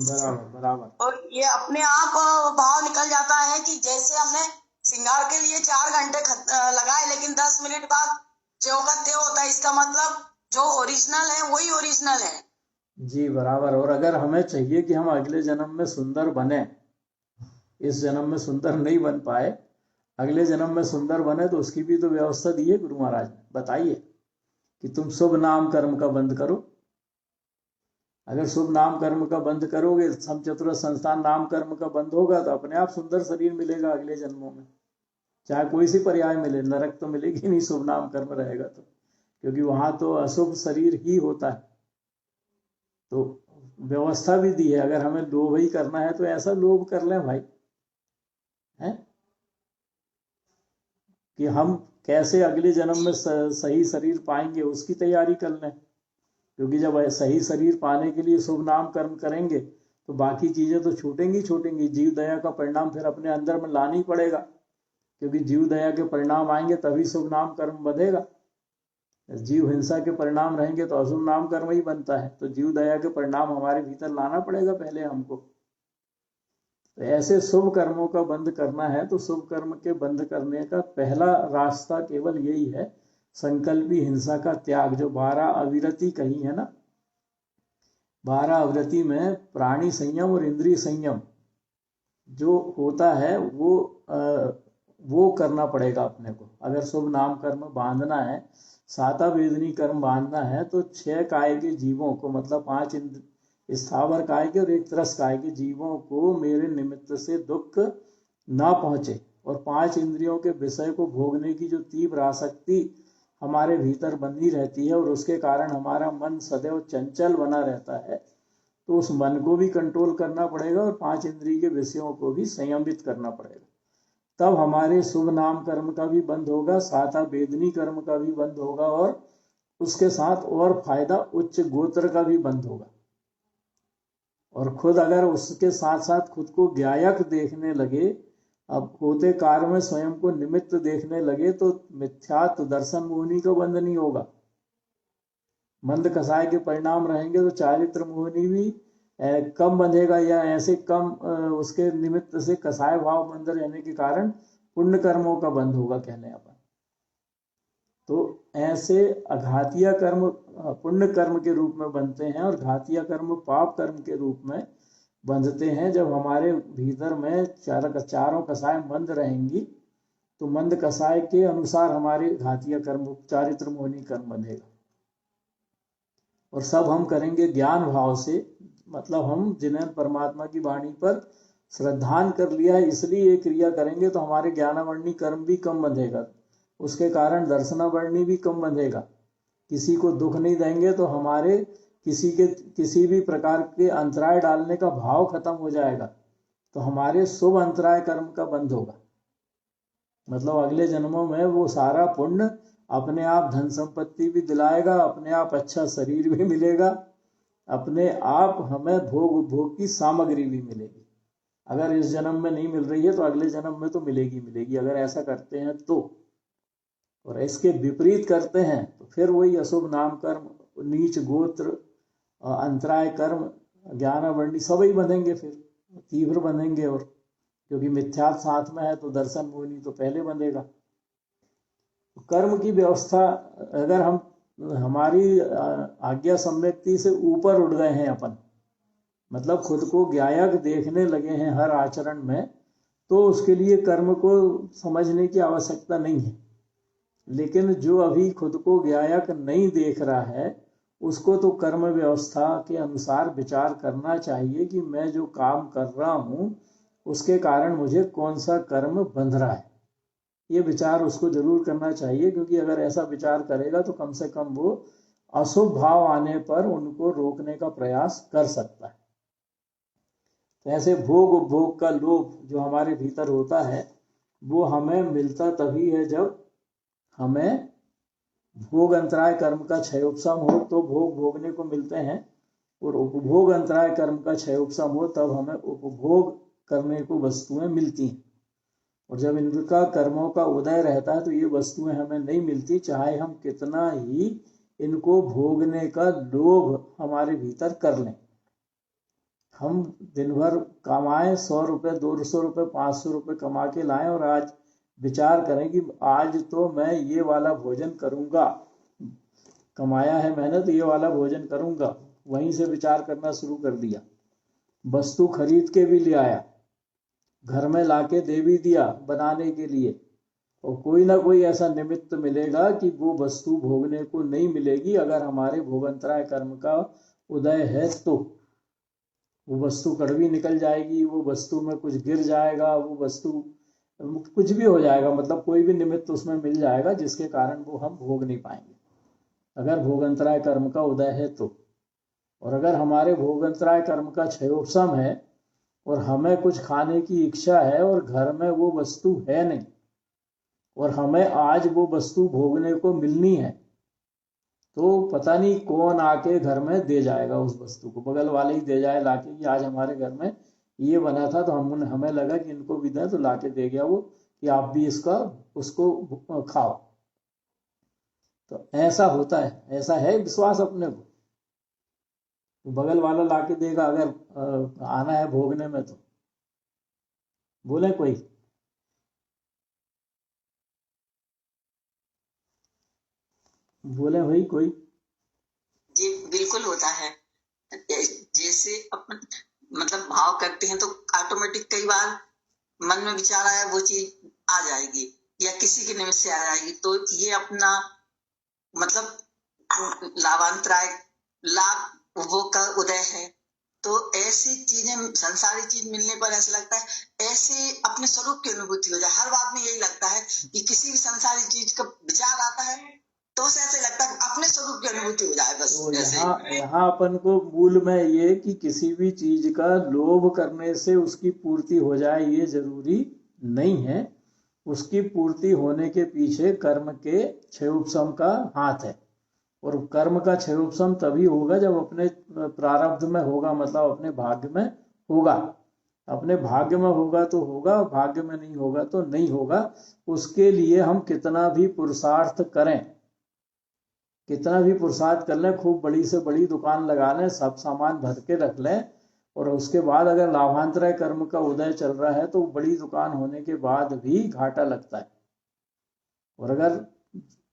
बराबर और ये अपने आप भाव निकल जाता है कि जैसे हमने श्रृंगार के लिए 4 घंटे लगाए, लेकिन 10 मिनट बाद जो का त्यो होता है। इसका मतलब जो ओरिजिनल है वही ओरिजिनल है। जी बराबर। और अगर हमें चाहिए कि हम अगले जन्म में सुंदर बने, इस जन्म में सुंदर नहीं बन पाए, अगले जन्म में सुंदर बने, तो उसकी भी तो व्यवस्था दी है गुरु महाराज ने। बताइए कि तुम शुभ नाम कर्म का बंद करो। अगर शुभ नाम कर्म का बंद करोगे, समचतुर संस्थान नाम कर्म का बंद होगा, तो अपने आप सुंदर शरीर मिलेगा अगले जन्मों में, चाहे कोई सी पर्याय मिले। नरक तो मिलेगी नहीं शुभ नाम कर्म रहेगा तो, क्योंकि वहां तो अशुभ शरीर ही होता है। तो व्यवस्था भी दी है। अगर हमें लोभ ही करना है तो ऐसा लोभ कर लें भाई, है कि हम कैसे अगले जन्म में सही शरीर पाएंगे, उसकी तैयारी कर लें। क्योंकि जब सही शरीर पाने के लिए शुभ नाम कर्म करेंगे तो बाकी चीजें तो छूटेंगी। जीव दया का परिणाम फिर अपने अंदर में लाना ही पड़ेगा, क्योंकि जीव दया के परिणाम आएंगे तभी शुभ नाम कर्म बधेगा। जीव हिंसा के परिणाम रहेंगे तो अशुभ नाम कर्म ही बनता है। तो जीव दया के परिणाम हमारे भीतर लाना पड़ेगा पहले हमको। तो ऐसे शुभ कर्मों का बंद करना है, तो शुभ कर्म के बंद करने का पहला रास्ता केवल यही है, संकल्पी हिंसा का त्याग। जो 12 अविरति कही है ना, 12 अविरति में प्राणी संयम और इंद्रिय संयम जो होता है वो करना पड़ेगा अपने को। अगर शुभ नाम कर्म बांधना है, साता वेदनी कर्म बांधना है, तो 6 काय के जीवों को, मतलब 5 स्थावर काय के और 1 त्रस काय के जीवों को मेरे निमित्त से दुख ना पहुंचे, और 5 इंद्रियों के विषय को भोगने की जो तीव्र आसक्ति हमारे भीतर बनी रहती है और उसके कारण हमारा मन सदैव चंचल बना रहता है, तो उस मन को भी कंट्रोल करना पड़ेगा और 5 इंद्रिय के विषयों को भी संयमित करना पड़ेगा। तब हमारे शुभ नाम कर्म का भी बंद होगा, साता वेदनी कर्म का भी बंद होगा, और उसके साथ और फायदा उच्च गोत्र का भी बंद होगा। और खुद अगर उसके साथ साथ खुद को ज्ञायक देखने लगे, अब होते कार्य में स्वयं को निमित्त देखने लगे, तो मिथ्यात्व दर्शन मोहिनी का बंद नहीं होगा। मंद कसाय के परिणाम रहेंगे तो चारित्र मोहिनी भी कम बंधेगा, या ऐसे कम उसके निमित्त से कसाय भाव बंद रहने के कारण पुण्य कर्मों का बंद होगा कहने अपन। तो ऐसे अघातिया कर्म पुण्य कर्म के रूप में बनते हैं और घातिया कर्म पाप कर्म के रूप में बंधते हैं। जब हमारे भीतर में चारों कसाय मंद रहेंगी, तो मंद कसाय के अनुसार हमारे घातिया कर्म चारित्र मोहिनी कर्म बंधेगा। और सब हम करेंगे ज्ञान भाव से, मतलब हम जिन्हें परमात्मा की वाणी पर श्रद्धान कर लिया है इसलिए ये क्रिया करेंगे, तो हमारे ज्ञानावर्णी कर्म भी कम बंधेगा, उसके कारण दर्शनावर्णी भी कम बंधेगा। किसी को दुख नहीं देंगे तो हमारे किसी भी प्रकार के अंतराय डालने का भाव खत्म हो जाएगा, तो हमारे शुभ अंतराय कर्म का बंद होगा। मतलब अगले जन्मों में वो सारा पुण्य अपने आप धन संपत्ति भी दिलाएगा, अपने आप अच्छा शरीर भी मिलेगा, अपने आप हमें भोग की सामग्री भी मिलेगी। अगर इस जन्म में नहीं मिल रही है तो अगले जन्म में तो मिलेगी, अगर ऐसा करते हैं तो। और इसके विपरीत करते हैं तो फिर वही अशुभ नाम कर्म, नीच गोत्र, अंतराय कर्म, ज्ञानावर्णी सभी बंधेंगे, फिर तीव्र बंधेंगे। और क्योंकि मिथ्यात्व साथ में है तो दर्शन मोहिनी तो पहले बंधेगा। कर्म की व्यवस्था अगर हम हमारी आज्ञा सम्यक्ति से ऊपर उठ गए हैं अपन, मतलब खुद को ज्ञायक देखने लगे हैं हर आचरण में, तो उसके लिए कर्म को समझने की आवश्यकता नहीं है। लेकिन जो अभी खुद को ज्ञायक नहीं देख रहा है, उसको तो कर्म व्यवस्था के अनुसार विचार करना चाहिए कि मैं जो काम कर रहा हूं उसके कारण मुझे कौन सा कर्म बंध रहा है। ये विचार उसको जरूर करना चाहिए, क्योंकि अगर ऐसा विचार करेगा तो कम से कम वो अशुभ भाव आने पर उनको रोकने का प्रयास कर सकता है। तो ऐसे भोग उपभोग का लोभ जो हमारे भीतर होता है, वो हमें मिलता तभी है जब हमें भोग अंतराय कर्म का क्षयोपशम हो, तो भोग भोगने को मिलते हैं, और उपभोग अंतराय कर्म का क्षयोपशम हो तब हमें उपभोग करने को वस्तुएं मिलती हैं। और जब इनका कर्मों का उदय रहता है तो ये वस्तुएं हमें नहीं मिलती, चाहे हम कितना ही इनको भोगने का लोभ हमारे भीतर कर लें। हम दिन भर कमाएं, 100 रुपये 200 रुपये 500 रुपये कमा के लाएं, और आज विचार करें कि आज तो मैं ये वाला भोजन करूंगा, कमाया है मैंने तो ये वाला भोजन करूंगा, वहीं से विचार करना शुरू कर दिया। वस्तु खरीद के भी ले आया, घर में लाके दे भी दिया बनाने के लिए, और कोई ना कोई ऐसा निमित्त मिलेगा कि वो वस्तु भोगने को नहीं मिलेगी। अगर हमारे भोगंतराय कर्म का उदय है तो वो वस्तु कड़वी निकल जाएगी, वो वस्तु में कुछ गिर जाएगा, वो वस्तु कुछ भी हो जाएगा, मतलब कोई भी निमित्त उसमें मिल जाएगा जिसके कारण वो हम भोग नहीं पाएंगे अगर भोगंतराय कर्म का उदय है तो। और अगर हमारे भोगंतराय कर्म का क्षयोपशम है और हमें कुछ खाने की इच्छा है और घर में वो वस्तु है नहीं और हमें आज वो वस्तु भोगने को मिलनी है, तो पता नहीं कौन आके घर में दे जाएगा उस वस्तु को, बगल वाले ही दे जाए लाके कि आज हमारे घर में ये बना था तो हमें लगा कि इनको भी दें, तो लाके दे गया वो कि आप भी उसको खाओ। तो ऐसा होता है, ऐसा है विश्वास अपने को, बगल वाला लाके देगा अगर आना है भोगने में तो। बोले कोई? बोले भाई कोई? जी बिल्कुल होता है। जैसे अपन मतलब भाव करते हैं तो ऑटोमेटिक कई बार मन में विचार आया वो चीज आ जाएगी या किसी के निमित्त से आ जाएगी, तो ये अपना मतलब लाभांतराय लाभ वो का उदय है। तो ऐसी चीजें संसारी चीज मिलने पर ऐसा लगता है ऐसे अपने स्वरूप की अनुभूति हो जाए। हर बात में यही लगता है कि किसी भी संसारी चीज का विचार आता है तो ऐसे लगता है अपने स्वरूप की अनुभूति हो जाए बस। तो यहाँ अपन को मूल में ये कि किसी भी चीज का लोभ करने से उसकी पूर्ति हो जाए ये जरूरी नहीं है। उसकी पूर्ति होने के पीछे कर्म के क्षयोपशम का हाथ है, और कर्म का क्षयोपशम तभी होगा जब अपने प्रारब्ध में होगा, मतलब अपने भाग्य में होगा। अपने भाग्य में होगा तो होगा, भाग्य में नहीं होगा तो नहीं होगा। उसके लिए हम कितना भी पुरुषार्थ करें, कितना भी पुरुषार्थ कर लें, खूब बड़ी से बड़ी दुकान लगा लें, सब सामान भर के रख लें, और उसके बाद अगर लाभांतराय कर्म का उदय चल रहा है तो बड़ी दुकान होने के बाद भी घाटा लगता है। और अगर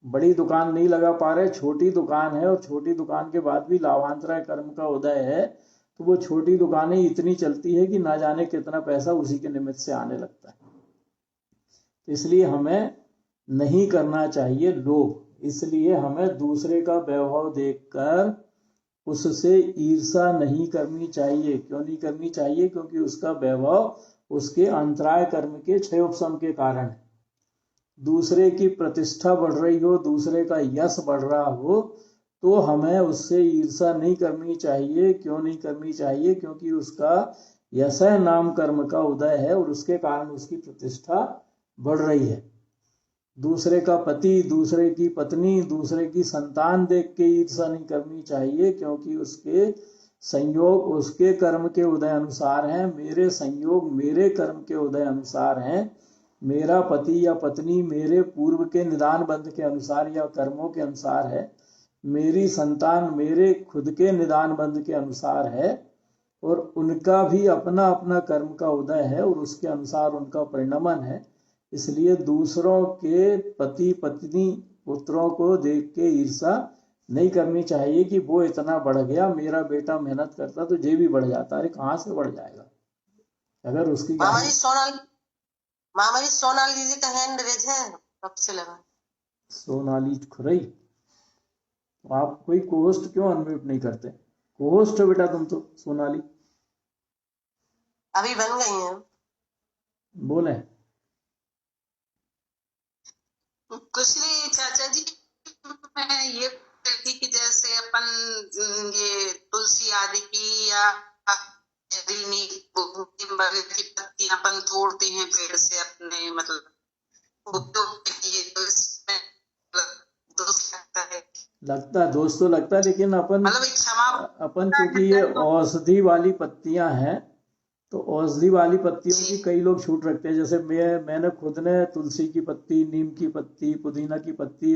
बड़ी दुकान नहीं लगा पा रहे, छोटी दुकान है और छोटी दुकान के बाद भी लाभांतराय कर्म का उदय है, तो वो छोटी दुकानें इतनी चलती है कि ना जाने कितना पैसा उसी के निमित्त से आने लगता है। तो इसलिए हमें नहीं करना चाहिए लोभ। इसलिए हमें दूसरे का वैभव देखकर उससे ईर्षा नहीं करनी चाहिए। क्यों नहीं करनी चाहिए? क्योंकि उसका वैभव उसके अंतराय कर्म के क्षयोपशम के कारण है। दूसरे की प्रतिष्ठा बढ़ रही हो, दूसरे का यश बढ़ रहा हो, तो हमें उससे ईर्षा नहीं करनी चाहिए। क्यों नहीं करनी चाहिए? क्योंकि उसका यश नाम कर्म का उदय है और उसके कारण उसकी प्रतिष्ठा बढ़ रही है। दूसरे का पति, दूसरे की पत्नी, दूसरे की संतान देख के ईर्षा नहीं करनी चाहिए, क्योंकि उसके संयोग उसके कर्म के उदय अनुसार हैं, मेरे संयोग मेरे कर्म के उदय अनुसार हैं। मेरा पति या पत्नी मेरे पूर्व के निदान बंध के अनुसार या कर्मों के अनुसार है, मेरी संतान मेरे खुद के निदान बंध के अनुसार है, और उनका भी अपना अपना कर्म का उदय है और उसके अनुसार उनका परिणमन है। इसलिए दूसरों के पति पत्नी पुत्रों को देख के ईर्षा नहीं करनी चाहिए कि वो इतना बढ़ गया, मेरा बेटा मेहनत करता तो ये भी बढ़ जाता। अरे कहाँ से बढ़ जाएगा? अगर उसकी मामा जी सोनाली जी का हैंड रेज है, कब से लगा? सोनाली खुरई, आप कोई कोहोस्ट क्यों अनम्यूट नहीं करते? कोहोस्ट हो बेटा तुम तो। सोनाली अभी बन गई हैं। बोले कुछ नहीं चाचा जी, मैं ये कहती कि जैसे अपन ये तुलसी आदि की या की पत्तियां अपन तोड़ते हैं पेड़ से अपने मतलब उपयोग के लिए, तो इसमें दोष लगता है। लगता है दोष तो लगता है, लेकिन अपन चूंकि ये औषधि वाली पत्तियां हैं तो औषधि वाली पत्तियों की कई लोग छूट रखते हैं। जैसे मैंने खुद ने तुलसी की पत्ती, नीम की पत्ती, पुदीना की पत्ती,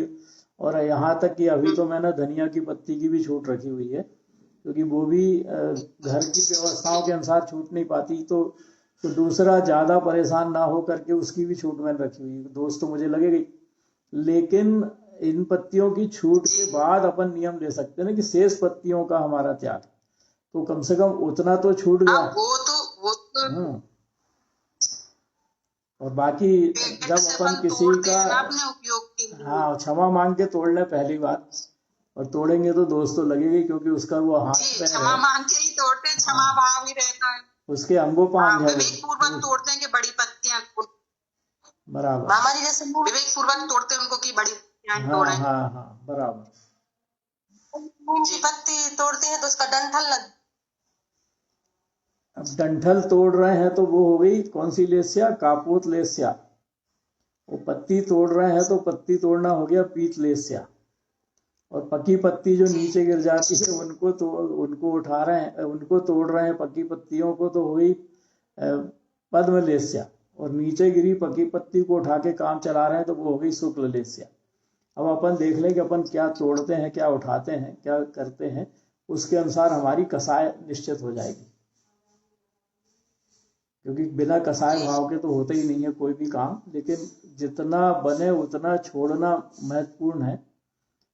और यहाँ तक कि अभी तो मैंने धनिया की पत्ती की भी छूट रखी हुई है, क्योंकि वो भी घर की व्यवस्थाओं के अनुसार छूट नहीं पाती। तो तो दूसरा ज्यादा परेशान ना हो करके उसकी भी छूट मैंने रखी हुई है। दोस्त तो मुझे लगेगी, लेकिन इन पत्तियों की छूट के बाद अपन नियम ले सकते हैं ना कि शेष पत्तियों का हमारा त्याग, तो कम से कम उतना तो छूट गया। वो तो और बाकी जब अपन किसी का हाँ क्षमा मांग के तोड़ ले पहली बात, और तोड़ेंगे तो दोस्त तो लगेगी, क्योंकि उसका वो हाथ पे क्षमा मांग के ही तोड़ते, क्षमा भाव ही रहता है, उसके अंगोपांग है, विवेक पूर्वक तोड़ते हैं कि बड़ी पत्तियां बराबर। मामा जी जैसे विवेक पूर्वक तोड़ते हैं उनको कि बड़ी पत्तियां तोड़े। हाँ बराबर। पत्ती तोड़ते हैं तो उसका डंठल लग, अब डंठल तोड़ रहे हैं तो वो हो गई कौन सी लेस्या, कापोत लेस्या। वो पत्ती तोड़ रहे हैं तो पत्ती तोड़ना हो गया पीत लेस्या। और पकी पत्ती जो नीचे गिर जाती है उनको उठा रहे हैं, उनको तोड़ रहे हैं पकी पत्तियों को, तो हुई पद्म लेस्या। और नीचे गिरी पकी पत्ती को उठा के काम चला रहे हैं तो वो हो गई शुक्ल लेस्या। अब अपन देख लें कि अपन क्या तोड़ते हैं, क्या उठाते हैं, क्या करते हैं, उसके अनुसार हमारी कसाय निश्चित हो जाएगी। क्योंकि बिना कसाय भाव के तो होता ही नहीं है कोई भी काम, लेकिन जितना बने उतना छोड़ना महत्वपूर्ण है।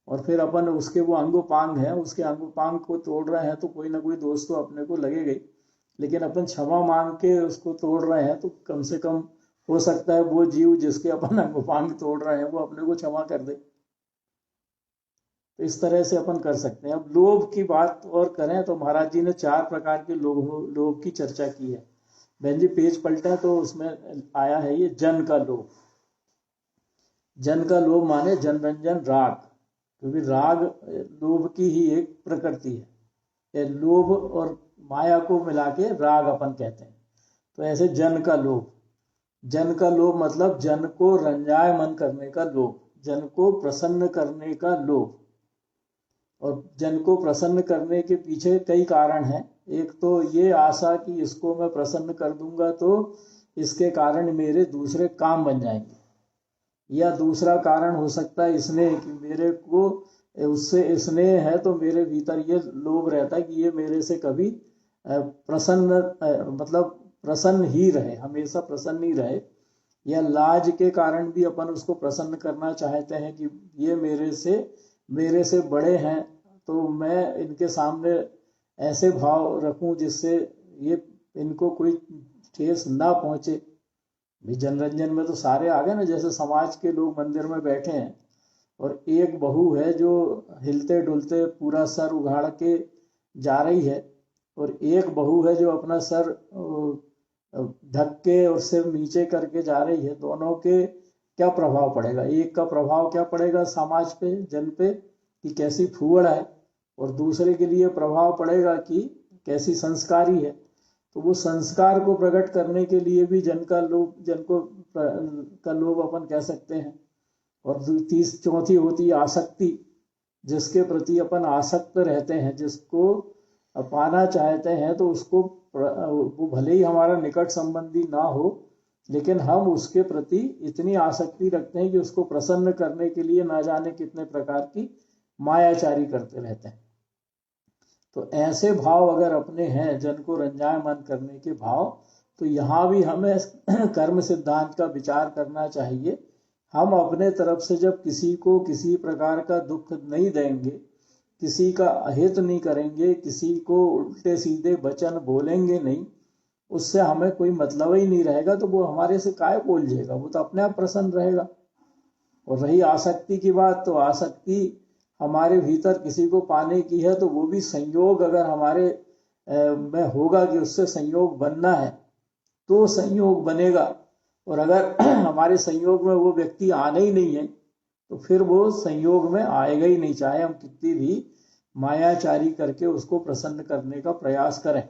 और फिर अपन उसके वो अंगोपांग है, उसके अंगोपांग को तोड़ रहे हैं तो कोई ना कोई दोस्त तो अपने को लगेगा ही, लेकिन अपन क्षमा मांग के उसको तोड़ रहे हैं तो कम से कम हो सकता है वो जीव जिसके अपन अंगोपांग तोड़ रहे हैं वो अपने को क्षमा कर दे। तो इस तरह से अपन कर सकते हैं। अब लोभ की बात और करें तो महाराज जी ने 4 प्रकार के लोभ की चर्चा की है। बहन जी पेज पलटे तो उसमें आया है ये जन का लोभ। जन का लोभ माने जनरंजन राग, क्योंकि राग लोभ की ही एक प्रकृति है। लोभ और माया को मिला के राग अपन कहते हैं। तो ऐसे जन का लोभ, जन का लोभ मतलब जन को रंजायमन करने का लोभ, जन को प्रसन्न करने का लोभ। और जन को प्रसन्न करने के पीछे कई कारण हैं। एक तो ये आशा कि इसको मैं प्रसन्न कर दूंगा तो इसके कारण मेरे दूसरे काम बन जाएंगे, या दूसरा कारण हो सकता है स्नेह कि मेरे को उससे स्नेह है तो मेरे भीतर ये लोभ रहता है कि ये मेरे से कभी प्रसन्न मतलब प्रसन्न ही रहे, हमेशा प्रसन्न ही रहे। या लाज के कारण भी अपन उसको प्रसन्न करना चाहते हैं कि ये मेरे से बड़े हैं तो मैं इनके सामने ऐसे भाव रखूं जिससे ये इनको कोई ठेस ना पहुंचे। भी जनरंजन में तो सारे आ गए ना, जैसे समाज के लोग मंदिर में बैठे हैं और एक बहू है जो हिलते डुलते पूरा सर उघाड़ के जा रही है, और एक बहू है जो अपना सर ढक के और सिर नीचे करके जा रही है। दोनों के क्या प्रभाव पड़ेगा? एक का प्रभाव क्या पड़ेगा समाज पे, जन पे, कि कैसी फूहड़ है, और दूसरे के लिए प्रभाव पड़ेगा कि कैसी संस्कारी है। तो वो संस्कार को प्रकट करने के लिए भी जन का लोभ अपन कह सकते हैं। और चौथी होती है आसक्ति, जिसके प्रति अपन आसक्त रहते हैं, जिसको पाना चाहते हैं तो उसको वो भले ही हमारा निकट संबंधी ना हो, लेकिन हम उसके प्रति इतनी आसक्ति रखते हैं कि उसको प्रसन्न करने के लिए ना जाने कितने प्रकार की मायाचारी करते रहते हैं। तो ऐसे भाव अगर अपने हैं, जन को रंजायमान करने के भाव, तो यहाँ भी हमें कर्म सिद्धांत का विचार करना चाहिए। हम अपने तरफ से जब किसी को किसी प्रकार का दुख नहीं देंगे, किसी का अहित नहीं करेंगे, किसी को उल्टे सीधे वचन बोलेंगे नहीं, उससे हमें कोई मतलब ही नहीं रहेगा, तो वो हमारे से काय बोल जाएगा, वो तो अपने आप प्रसन्न रहेगा। और रही आसक्ति की बात, तो आसक्ति हमारे भीतर किसी को पाने की है तो वो भी संयोग अगर हमारे में होगा कि उससे संयोग बनना है तो संयोग बनेगा। और अगर हमारे संयोग में वो व्यक्ति आना ही नहीं है तो फिर वो संयोग में आएगा ही नहीं, चाहे हम कितनी भी मायाचारी करके उसको प्रसन्न करने का प्रयास करें।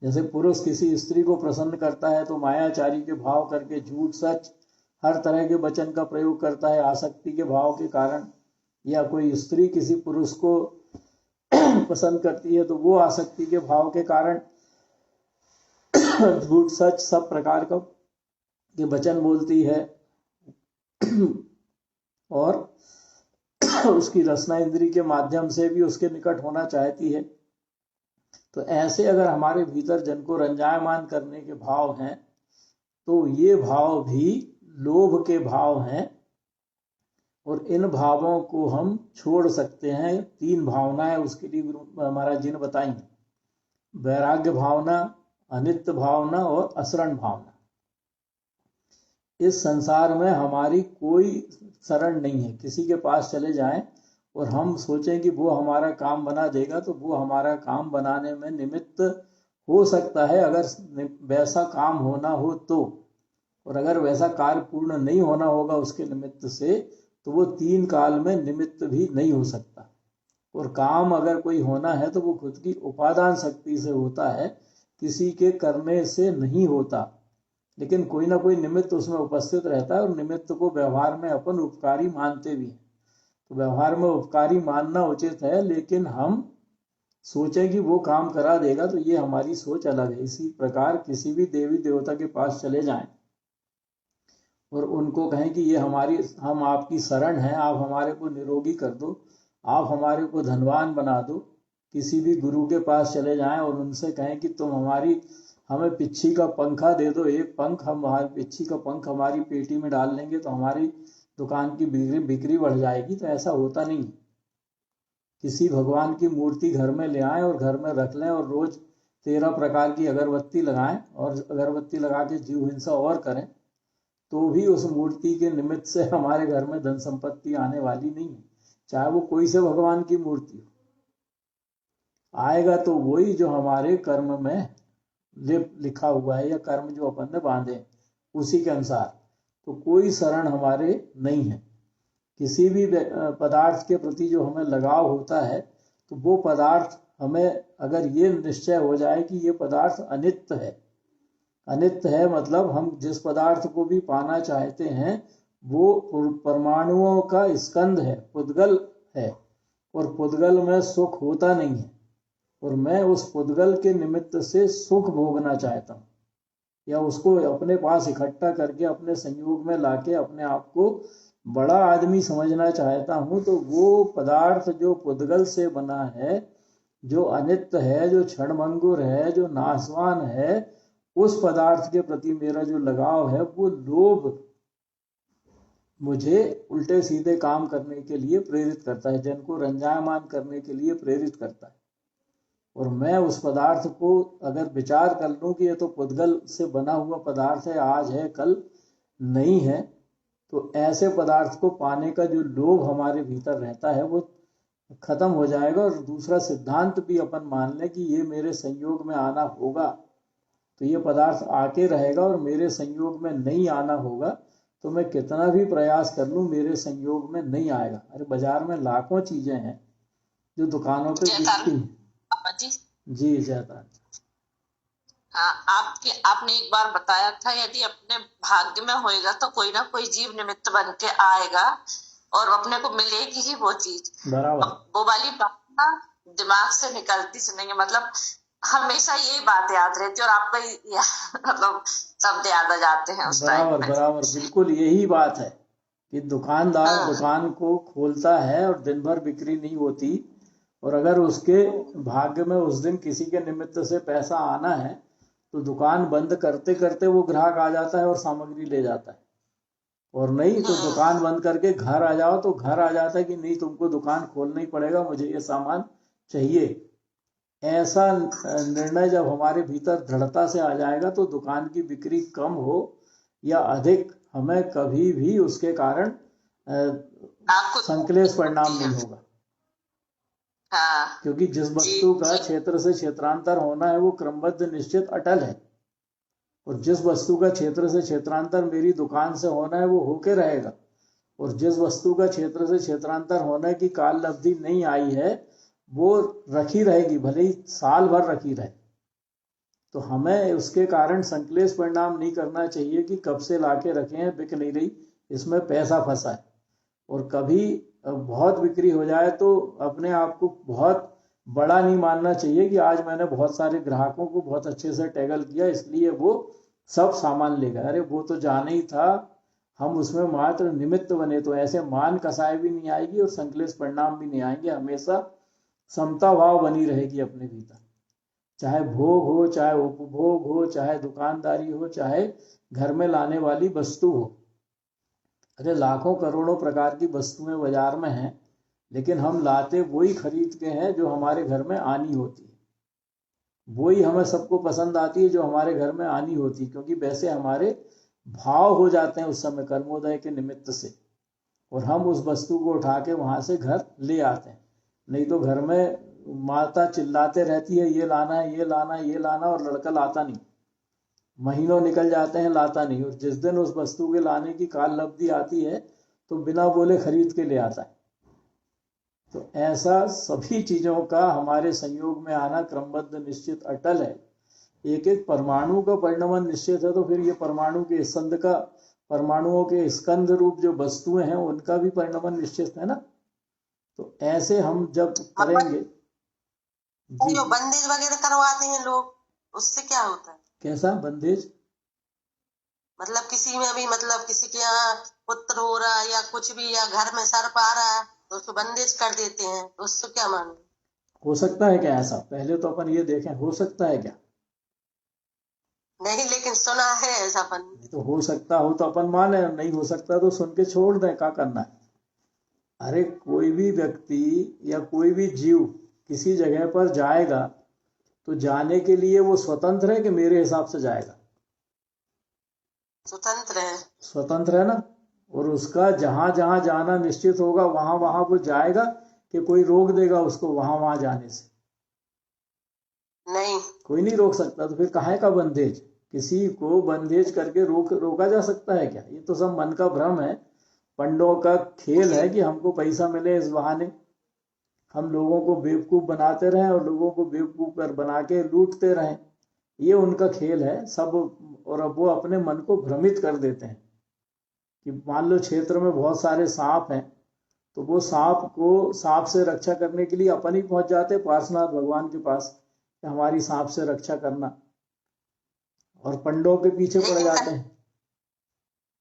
जैसे पुरुष किसी स्त्री को प्रसन्न करता है तो मायाचारी के भाव करके झूठ सच हर तरह के वचन का प्रयोग करता है आसक्ति के भाव के कारण। या कोई स्त्री किसी पुरुष को पसंद करती है तो वो आसक्ति के भाव के कारण झूठ सच सब प्रकार का के वचन बोलती है और उसकी रसना इंद्री के माध्यम से भी उसके निकट होना चाहती है। तो ऐसे अगर हमारे भीतर जन को रंजायमान करने के भाव हैं तो ये भाव भी लोभ के भाव हैं, और इन भावों को हम छोड़ सकते हैं। 3 भावनाएं उसके लिए गुरु महाराज जी ने बताई, वैराग्य भावना, अनित्य भावना और असरण भावना। इस संसार में हमारी कोई शरण नहीं है। किसी के पास चले जाएं और हम सोचें कि वो हमारा काम बना देगा, तो वो हमारा काम बनाने में निमित्त हो सकता है अगर वैसा काम होना हो तो, और अगर वैसा कार्य पूर्ण नहीं होना होगा उसके निमित्त से, तो वो 3 काल में निमित्त भी नहीं हो सकता। और काम अगर कोई होना है तो वो खुद की उपादान शक्ति से होता है, किसी के करने से नहीं होता। लेकिन कोई ना कोई निमित्त उसमें उपस्थित रहता है, और निमित्त को व्यवहार में अपन उपकारी मानते भी हैं। तो व्यवहार में उपकारी मानना उचित है, लेकिन हम सोचें कि वो काम करा देगा, तो ये हमारी सोच अलग है। इसी प्रकार किसी भी देवी देवता के पास चले जाएं और उनको कहें कि ये हम आपकी शरण हैं, आप हमारे को निरोगी कर दो, आप हमारे को धनवान बना दो। किसी भी गुरु के पास चले जाएं और उनसे कहें कि तुम हमें पिच्छी का पंखा दे दो, एक पंख पिच्छी का पंख हमारी पेटी में डाल लेंगे तो हमारी दुकान की बिक्री बढ़ जाएगी, तो ऐसा होता नहीं। किसी भगवान की मूर्ति घर में ले आएं और घर में रख लें और रोज 13 प्रकार की अगरबत्ती लगाएं और अगरबत्ती लगा के जीव हिंसा और करें, तो भी उस मूर्ति के निमित्त से हमारे घर में धन संपत्ति आने वाली नहीं है। चाहे वो कोई से भगवान की मूर्ति हो, आएगा तो वही जो हमारे कर्म में लिखा हुआ है, या कर्म जो अपन ने बांधे उसी के अनुसार। तो कोई शरण हमारे नहीं है। किसी भी पदार्थ के प्रति जो हमें लगाव होता है, तो वो पदार्थ हमें अगर ये निश्चय हो जाए कि ये पदार्थ अनित्य है, अनित्य है मतलब हम जिस पदार्थ को भी पाना चाहते हैं वो परमाणुओं का स्कंध है, पुद्गल है, और पुद्गल में सुख होता नहीं है, और मैं उस पुद्गल के निमित्त से सुख भोगना चाहता हूँ, या उसको अपने पास इकट्ठा करके अपने संयोग में लाके अपने आप को बड़ा आदमी समझना चाहता हूँ, तो वो पदार्थ जो पुद्गल से बना है, जो अनित्य है, जो क्षणभंगुर है, जो नाशवान है, उस पदार्थ के प्रति मेरा जो लगाव है, वो लोभ मुझे उल्टे सीधे काम करने के लिए प्रेरित करता है, जन को रंजायमान करने के लिए प्रेरित करता है। और मैं उस पदार्थ को अगर विचार कर लूं कि ये तो पुद्गल से बना हुआ पदार्थ है, आज है कल नहीं है, तो ऐसे पदार्थ को पाने का जो लोभ हमारे भीतर रहता है वो खत्म हो जाएगा। और दूसरा सिद्धांत भी अपन मान लें कि ये मेरे संयोग में आना होगा, तो ये पदार्थ आके रहेगा, और मेरे संयोग में नहीं आना होगा तो मैं कितना भी प्रयास कर लूं मेरे संयोग में नहीं आएगा। अरे बाजार में लाखों चीजें हैं जो दुकानों पे बिकती हैं। जी जयता। हाँ, आपने एक बार बताया था यदि अपने भाग्य में होएगा तो कोई ना कोई जीव निमित्त बन के आएगा और अपने को मिलेगी ही वो चीज। बराबर। वो वाली बात दिमाग से निकलती से नहीं है, मतलब हमेशा यही बात याद रहती है और आपका मतलब शब्द याद आ जाते हैं उस टाइम। बराबर बराबर, बिल्कुल यही बात है कि दुकानदार दुकान को खोलता है और दिन भर बिक्री नहीं होती, और अगर उसके भाग्य में उस दिन किसी के निमित्त से पैसा आना है तो दुकान बंद करते करते वो ग्राहक आ जाता है और सामग्री ले जाता है, और नहीं तो दुकान बंद करके घर आ जाओ तो घर आ जाता है कि नहीं तुमको दुकान खोलना ही पड़ेगा, मुझे ये सामान चाहिए। ऐसा निर्णय जब हमारे भीतर दृढ़ता से आ जाएगा तो दुकान की बिक्री कम हो या अधिक, हमें कभी भी उसके कारण संकलेश परिणाम नहीं होगा। क्योंकि जिस वस्तु का क्षेत्र से क्षेत्रांतर होना है वो क्रमबद्ध निश्चित अटल है, और जिस वस्तु का क्षेत्र से क्षेत्रांतर मेरी दुकान से होना है वो होके रहेगा, और जिस वस्तु का क्षेत्र से क्षेत्रांतर होने की काल अवधि नहीं आई है वो रखी रहेगी, भले ही साल भर रखी रहे। तो हमें उसके कारण संकलेश परिणाम नहीं करना चाहिए कि कब से लाके रखे हैं बिक नहीं रही, इसमें पैसा फंसा है। और कभी बहुत बिक्री हो जाए तो अपने आप को बहुत बड़ा नहीं मानना चाहिए कि आज मैंने बहुत सारे ग्राहकों को बहुत अच्छे से टैगल किया इसलिए वो सब सामान ले गए। अरे वो तो जाना ही था, हम उसमें मात्र निमित्त बने। तो ऐसे मान कसाई भी नहीं आएगी और संकलेश परिणाम भी नहीं आएंगे, हमेशा समता भाव बनी रहेगी अपने भीतर। चाहे भोग हो, चाहे उपभोग हो, चाहे दुकानदारी हो, चाहे घर में लाने वाली वस्तु हो। अरे लाखों करोड़ों प्रकार की वस्तुएं बाजार में हैं, लेकिन हम लाते वही खरीद के हैं जो हमारे घर में आनी होती है, वही हमें सबको पसंद आती है जो हमारे घर में आनी होती है, क्योंकि वैसे हमारे भाव हो जाते हैं उस समय कर्मोदय के निमित्त से, और हम उस वस्तु को उठा के वहां से घर ले आते हैं। नहीं तो घर में माता चिल्लाते रहती है ये लाना है, ये लाना है, ये लाना, और लड़का लाता नहीं, महीनों निकल जाते हैं लाता नहीं, और जिस दिन उस वस्तु के लाने की काल लब्धि आती है तो बिना बोले खरीद के ले आता है। तो ऐसा सभी चीजों का हमारे संयोग में आना क्रमबद्ध निश्चित अटल है। एक एक परमाणु का परिणमन निश्चित है, तो फिर ये परमाणु के स्कंद का, परमाणुओं के स्कंद रूप जो वस्तुएं हैं उनका भी परिणमन निश्चित है ना। तो ऐसे हम जब करेंगे जी। जो बंदेज वगैरह करवाते हैं लोग, उससे क्या होता है? कैसा बंदेज? मतलब किसी में भी, मतलब किसी के यहाँ पुत्र हो रहा है या कुछ भी, या घर में सर्प आ रहा है तो उसको बंदेज कर देते हैं, तो उससे क्या मानो? हो सकता है क्या ऐसा? पहले तो अपन ये देखें, हो सकता है क्या? नहीं, लेकिन सुना है ऐसा। अपन तो हो सकता हो तो अपन माने, नहीं हो सकता तो सुन के छोड़ दें, क्या करना है। अरे कोई भी व्यक्ति या कोई भी जीव किसी जगह पर जाएगा तो जाने के लिए वो स्वतंत्र है कि मेरे हिसाब से जाएगा? स्वतंत्र है। स्वतंत्र है ना। और उसका जहां जहां जाना निश्चित होगा वहां वहां वो जाएगा कि कोई रोक देगा उसको वहां वहां जाने से? नहीं, कोई नहीं रोक सकता। तो फिर काहे का बंदेज? किसी को बंदेज करके रोका जा सकता है क्या? ये तो सब मन का भ्रम है, पंडों का खेल है कि हमको पैसा मिले इस बहाने हम लोगों को बेवकूफ बनाते रहें और लोगों को बेवकूफ कर बना के लूटते रहें। ये उनका खेल है सब। और अब वो अपने मन को भ्रमित कर देते हैं कि मान लो क्षेत्र में बहुत सारे सांप हैं, तो वो सांप से रक्षा करने के लिए अपन ही पहुंच जाते पार्श्वनाथ भगवान के पास कि हमारी सांप से रक्षा करना, और पंडों के पीछे पड़ जाते हैं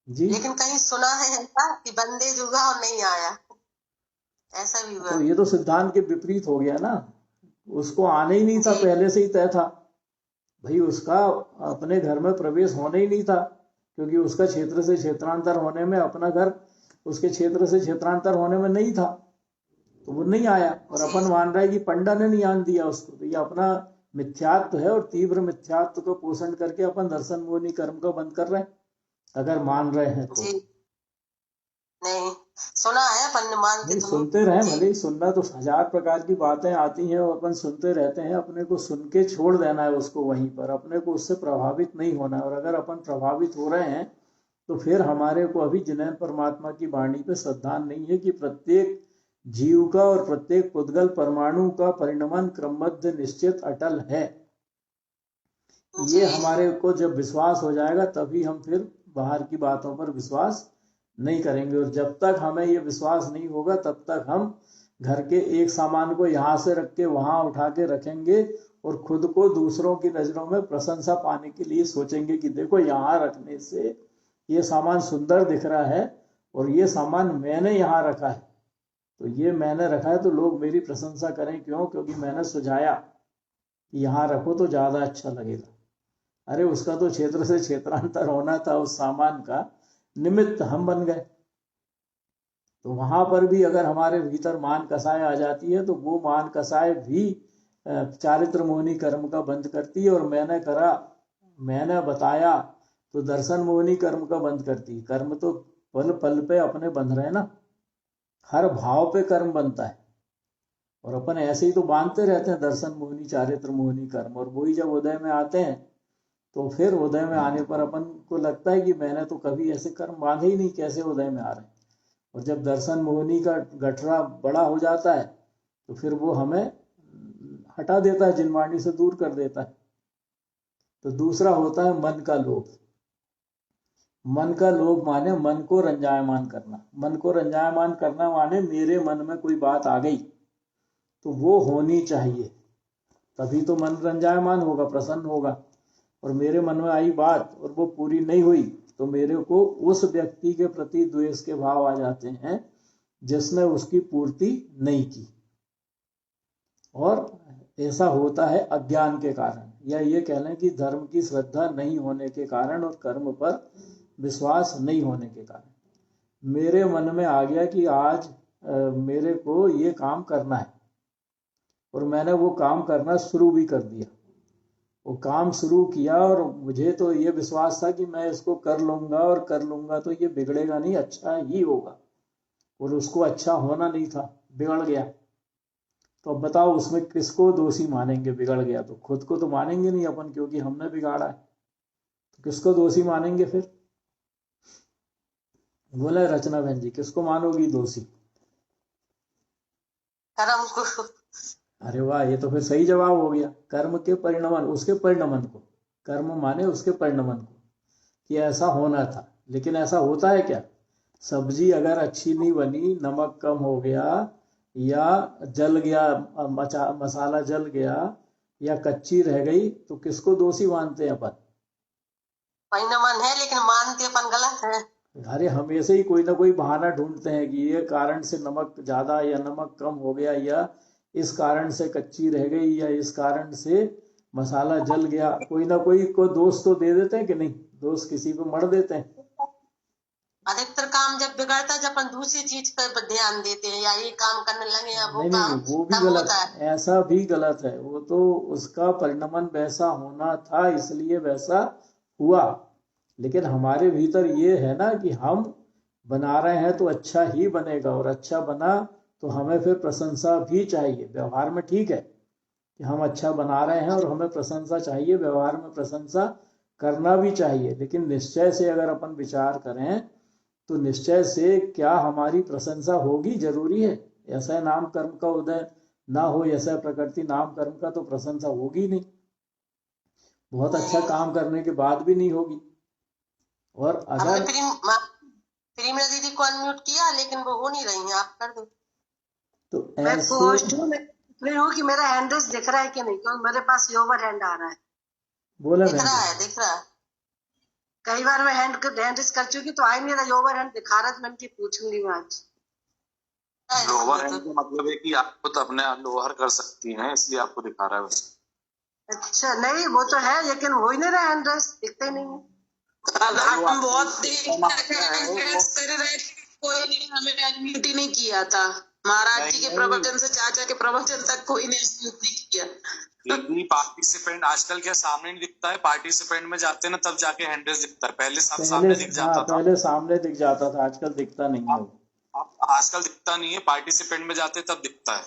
जी। लेकिन कहीं सुना है कि बंदेज हुआ और नहीं आया, ऐसा भी हुआ। तो ये तो सिद्धांत के विपरीत हो गया ना। उसको आने ही नहीं था, पहले से ही तय था भाई, उसका अपने घर में प्रवेश होने ही नहीं था, क्योंकि उसका क्षेत्र से क्षेत्रांतर होने में, अपना घर उसके क्षेत्र से क्षेत्रांतर होने में नहीं था, तो वो नहीं आया। और अपन मान रहा है कि पंडा ने नहीं आन दिया उसको, तो ये अपना मिथ्यात्व है, और तीव्र मिथ्यात्व को पोषण करके अपन दर्शन मोहनी कर्म को बंद कर रहे हैं, अगर मान रहे हैं तो। नहीं सुना है, अपन मानते नहीं, सुनते रहे भले ही। सुनना तो हजार प्रकार की बातें आती हैं और अपन सुनते रहते हैं, अपने को सुन के छोड़ देना है उसको वहीं पर, अपने को उससे प्रभावित नहीं होना है। और अगर अपन प्रभावित हो रहे हैं तो फिर हमारे को अभी जिनैन परमात्मा की वाणी पे श्रद्धा नहीं है कि प्रत्येक जीव का और प्रत्येक पुद्गल परमाणु का परिणमन क्रमबद्ध निश्चित अटल है। ये हमारे को जब विश्वास हो जाएगा तभी हम फिर बाहर की बातों पर विश्वास नहीं करेंगे। और जब तक हमें ये विश्वास नहीं होगा तब तक हम घर के एक सामान को यहाँ से रख के वहां उठा के रखेंगे और खुद को दूसरों की नजरों में प्रशंसा पाने के लिए सोचेंगे कि देखो यहाँ रखने से ये सामान सुंदर दिख रहा है और ये सामान मैंने यहाँ रखा है, तो ये मैंने रखा है तो लोग मेरी प्रशंसा करें। क्यों? क्योंकि मैंने सुझाया कि यहाँ रखो तो ज्यादा अच्छा लगेगा। अरे उसका तो क्षेत्र से क्षेत्रांतर होना था, उस सामान का निमित्त हम बन गए। तो वहां पर भी अगर हमारे भीतर मान कसाय आ जाती है तो वो मान कसाय भी चारित्र मोहनी कर्म का बंद करती है। और मैंने करा, मैंने बताया तो दर्शन मोहनी कर्म का बंद करती है। कर्म तो पल पल पे अपने बंध रहे ना, हर भाव पे कर्म बनता है, और अपन ऐसे ही तो बांधते रहते हैं दर्शन मोहनी चारित्र मोहनी कर्म। और वही जब उदय में आते हैं तो फिर उदय में आने पर अपन को लगता है कि मैंने तो कभी ऐसे कर्म बांधे ही नहीं, कैसे उदय में आ रहे हैं। और जब दर्शन मोहनी का गठरा बड़ा हो जाता है तो फिर वो हमें हटा देता है, जिनवाणी से दूर कर देता है। तो दूसरा होता है मन का लोभ। मन का लोभ माने मन को रंजायमान करना। मन को रंजायमान करना माने मेरे मन में कोई बात आ गई तो वो होनी चाहिए, तभी तो मन रंजायमान होगा, प्रसन्न होगा। और मेरे मन में आई बात और वो पूरी नहीं हुई तो मेरे को उस व्यक्ति के प्रति द्वेष के भाव आ जाते हैं जिसने उसकी पूर्ति नहीं की। और ऐसा होता है अज्ञान के कारण, या ये कह लें कि धर्म की श्रद्धा नहीं होने के कारण और कर्म पर विश्वास नहीं होने के कारण। मेरे मन में आ गया कि आज मेरे को ये काम करना है, और मैंने वो काम करना शुरू भी कर दिया। वो काम शुरू किया और मुझे तो ये विश्वास था कि मैं इसको कर लूंगा, और कर लूंगा तो ये बिगड़ेगा नहीं, अच्छा ही होगा, और उसको अच्छा होना नहीं था, बिगड़ गया। तो अब बताओ उसमें किसको दोषी मानेंगे? बिगड़ गया तो खुद को तो मानेंगे नहीं अपन, क्योंकि हमने बिगाड़ा है। तो किसको दोषी मानेंगे फिर? बोले रचना बहन जी, किसको मानोगी दोषी? कर्म को। अरे वाह, ये तो फिर सही जवाब हो गया। कर्म के परिणमन, उसके परिणमन को, कर्म माने उसके परिणमन को, कि ऐसा होना था। लेकिन ऐसा होता है क्या? सब्जी अगर अच्छी नहीं बनी, नमक कम हो गया, या जल गया, मसाला जल गया, या कच्ची रह गई, तो किसको दोषी मानते हैं अपन? परिणमन है, लेकिन मानते अपन गलत है। अरे हमेशा ही कोई ना कोई बहाना ढूंढते हैं कि ये कारण से नमक ज्यादा या नमक कम हो गया, या इस कारण से कच्ची रह गई, या इस कारण से मसाला जल गया। कोई ना कोई को दोष तो दे देते हैं कि नहीं? दोष किसी को मढ़ देते हैं। अधिकतर काम जब बिगड़ता है, जब अपन दूसरी चीज पर ध्यान देते हैं, या ये काम करने लगे या वो काम, वो भी गलत है। ऐसा भी गलत है। वो तो उसका परिणमन वैसा होना था, इसलिए वैसा हुआ। लेकिन हमारे भीतर ये है ना कि हम बना रहे हैं तो अच्छा ही बनेगा, और अच्छा बना तो हमें फिर प्रशंसा भी चाहिए। व्यवहार में ठीक है कि हम अच्छा बना रहे हैं और हमें प्रशंसा चाहिए, व्यवहार में प्रशंसा करना भी चाहिए। लेकिन निश्चय से अगर अपन विचार करें तो निश्चय से क्या हमारी प्रशंसा होगी? जरूरी है। ऐसा नाम कर्म का उदय ना हो, ऐसा प्रकृति नाम कर्म का, तो प्रशंसा होगी नहीं। बहुत अच्छा काम करने के बाद भी नहीं होगी। और अगर प्रीमिया दीदी को अनम्यूट किया, लेकिन वो हो नहीं रही है, आप कर दो। तो मैं पोस्ट हूँ कि मेरा हैंड रेस दिख रहा है कि नहीं, क्योंकि मेरे पास ओवर हैंड आ रहा है। बोले दिख रहा है। कई बार मैं हैंड रेस कर चुकी, तो आई नहीं रहा, ओवर हैंड दिखा रहा, मैं उनकी पूछूंगी मैं आज। लोअर हैंड का मतलब है कि आपको तो अपने लोअर कर सकती हैं, इसलिए आपको दिखा रहा है। अच्छा, नहीं वो तो है, लेकिन हो ही नहीं रहा, हैंड रेस दिखते नहीं है। हम बहुत कर रहे, कोई नहीं हमें अनम्यूट ही नहीं किया था। महाराज जी के प्रवचन से चाचा के प्रवचन तक कोई ने अनम्यूट नहीं किया। पार्टिसिपेंट आजकल क्या सामने नहीं दिखता है? पार्टिसिपेंट में जाते हैं ना, तब जाके हैंड रेस दिखता है। पहले सब सामने दिख जाता था। पहले सामने दिख जाता था, आजकल दिखता नहीं है। आजकल दिखता नहीं है, पार्टिसिपेंट में जाते तब दिखता है।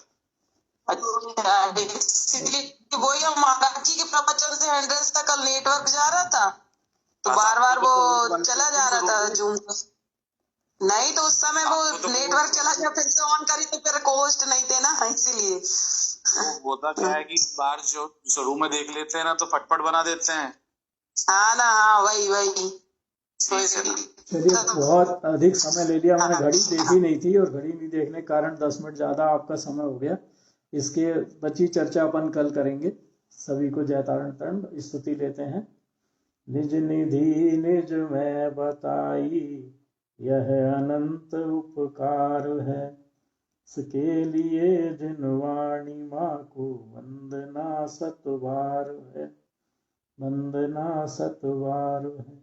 वही हम महाराज जी के प्रवचन से हैंड रेस का कल नेटवर्क जा रहा था, तो बार बार वो चला जा रहा था जूम पर। नहीं तो उस समय वो नेटवर्क चला गया, फिर से ऑन करी तो फिर होस्ट नहीं थे ना, इसीलिए। होता क्या है कि इस बार जो शुरू में देख लेते हैं ना, तो फटफट बना देते हैं। हाँ ना, हाँ वही। चलिए, बहुत अधिक समय ले लिया मैंने, घड़ी देखी नहीं थी, और घड़ी नहीं देखने के कारण 10 मिनट ज्यादा आपका समय हो गया। इसके बची चर्चा अपन कल करेंगे। सभी को जय तारण तारण स्तुति लेते हैं। निज निधि निज में बताई, यह अनंत उपकार है। इसके लिए जिन वाणी माँ को वंदना सतबार है, वंदना सतबार है।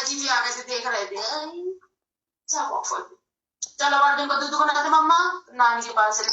जी आगे से देख रहे थे, चलो बार दिन को दूध को ना मम्मा नानी के पास से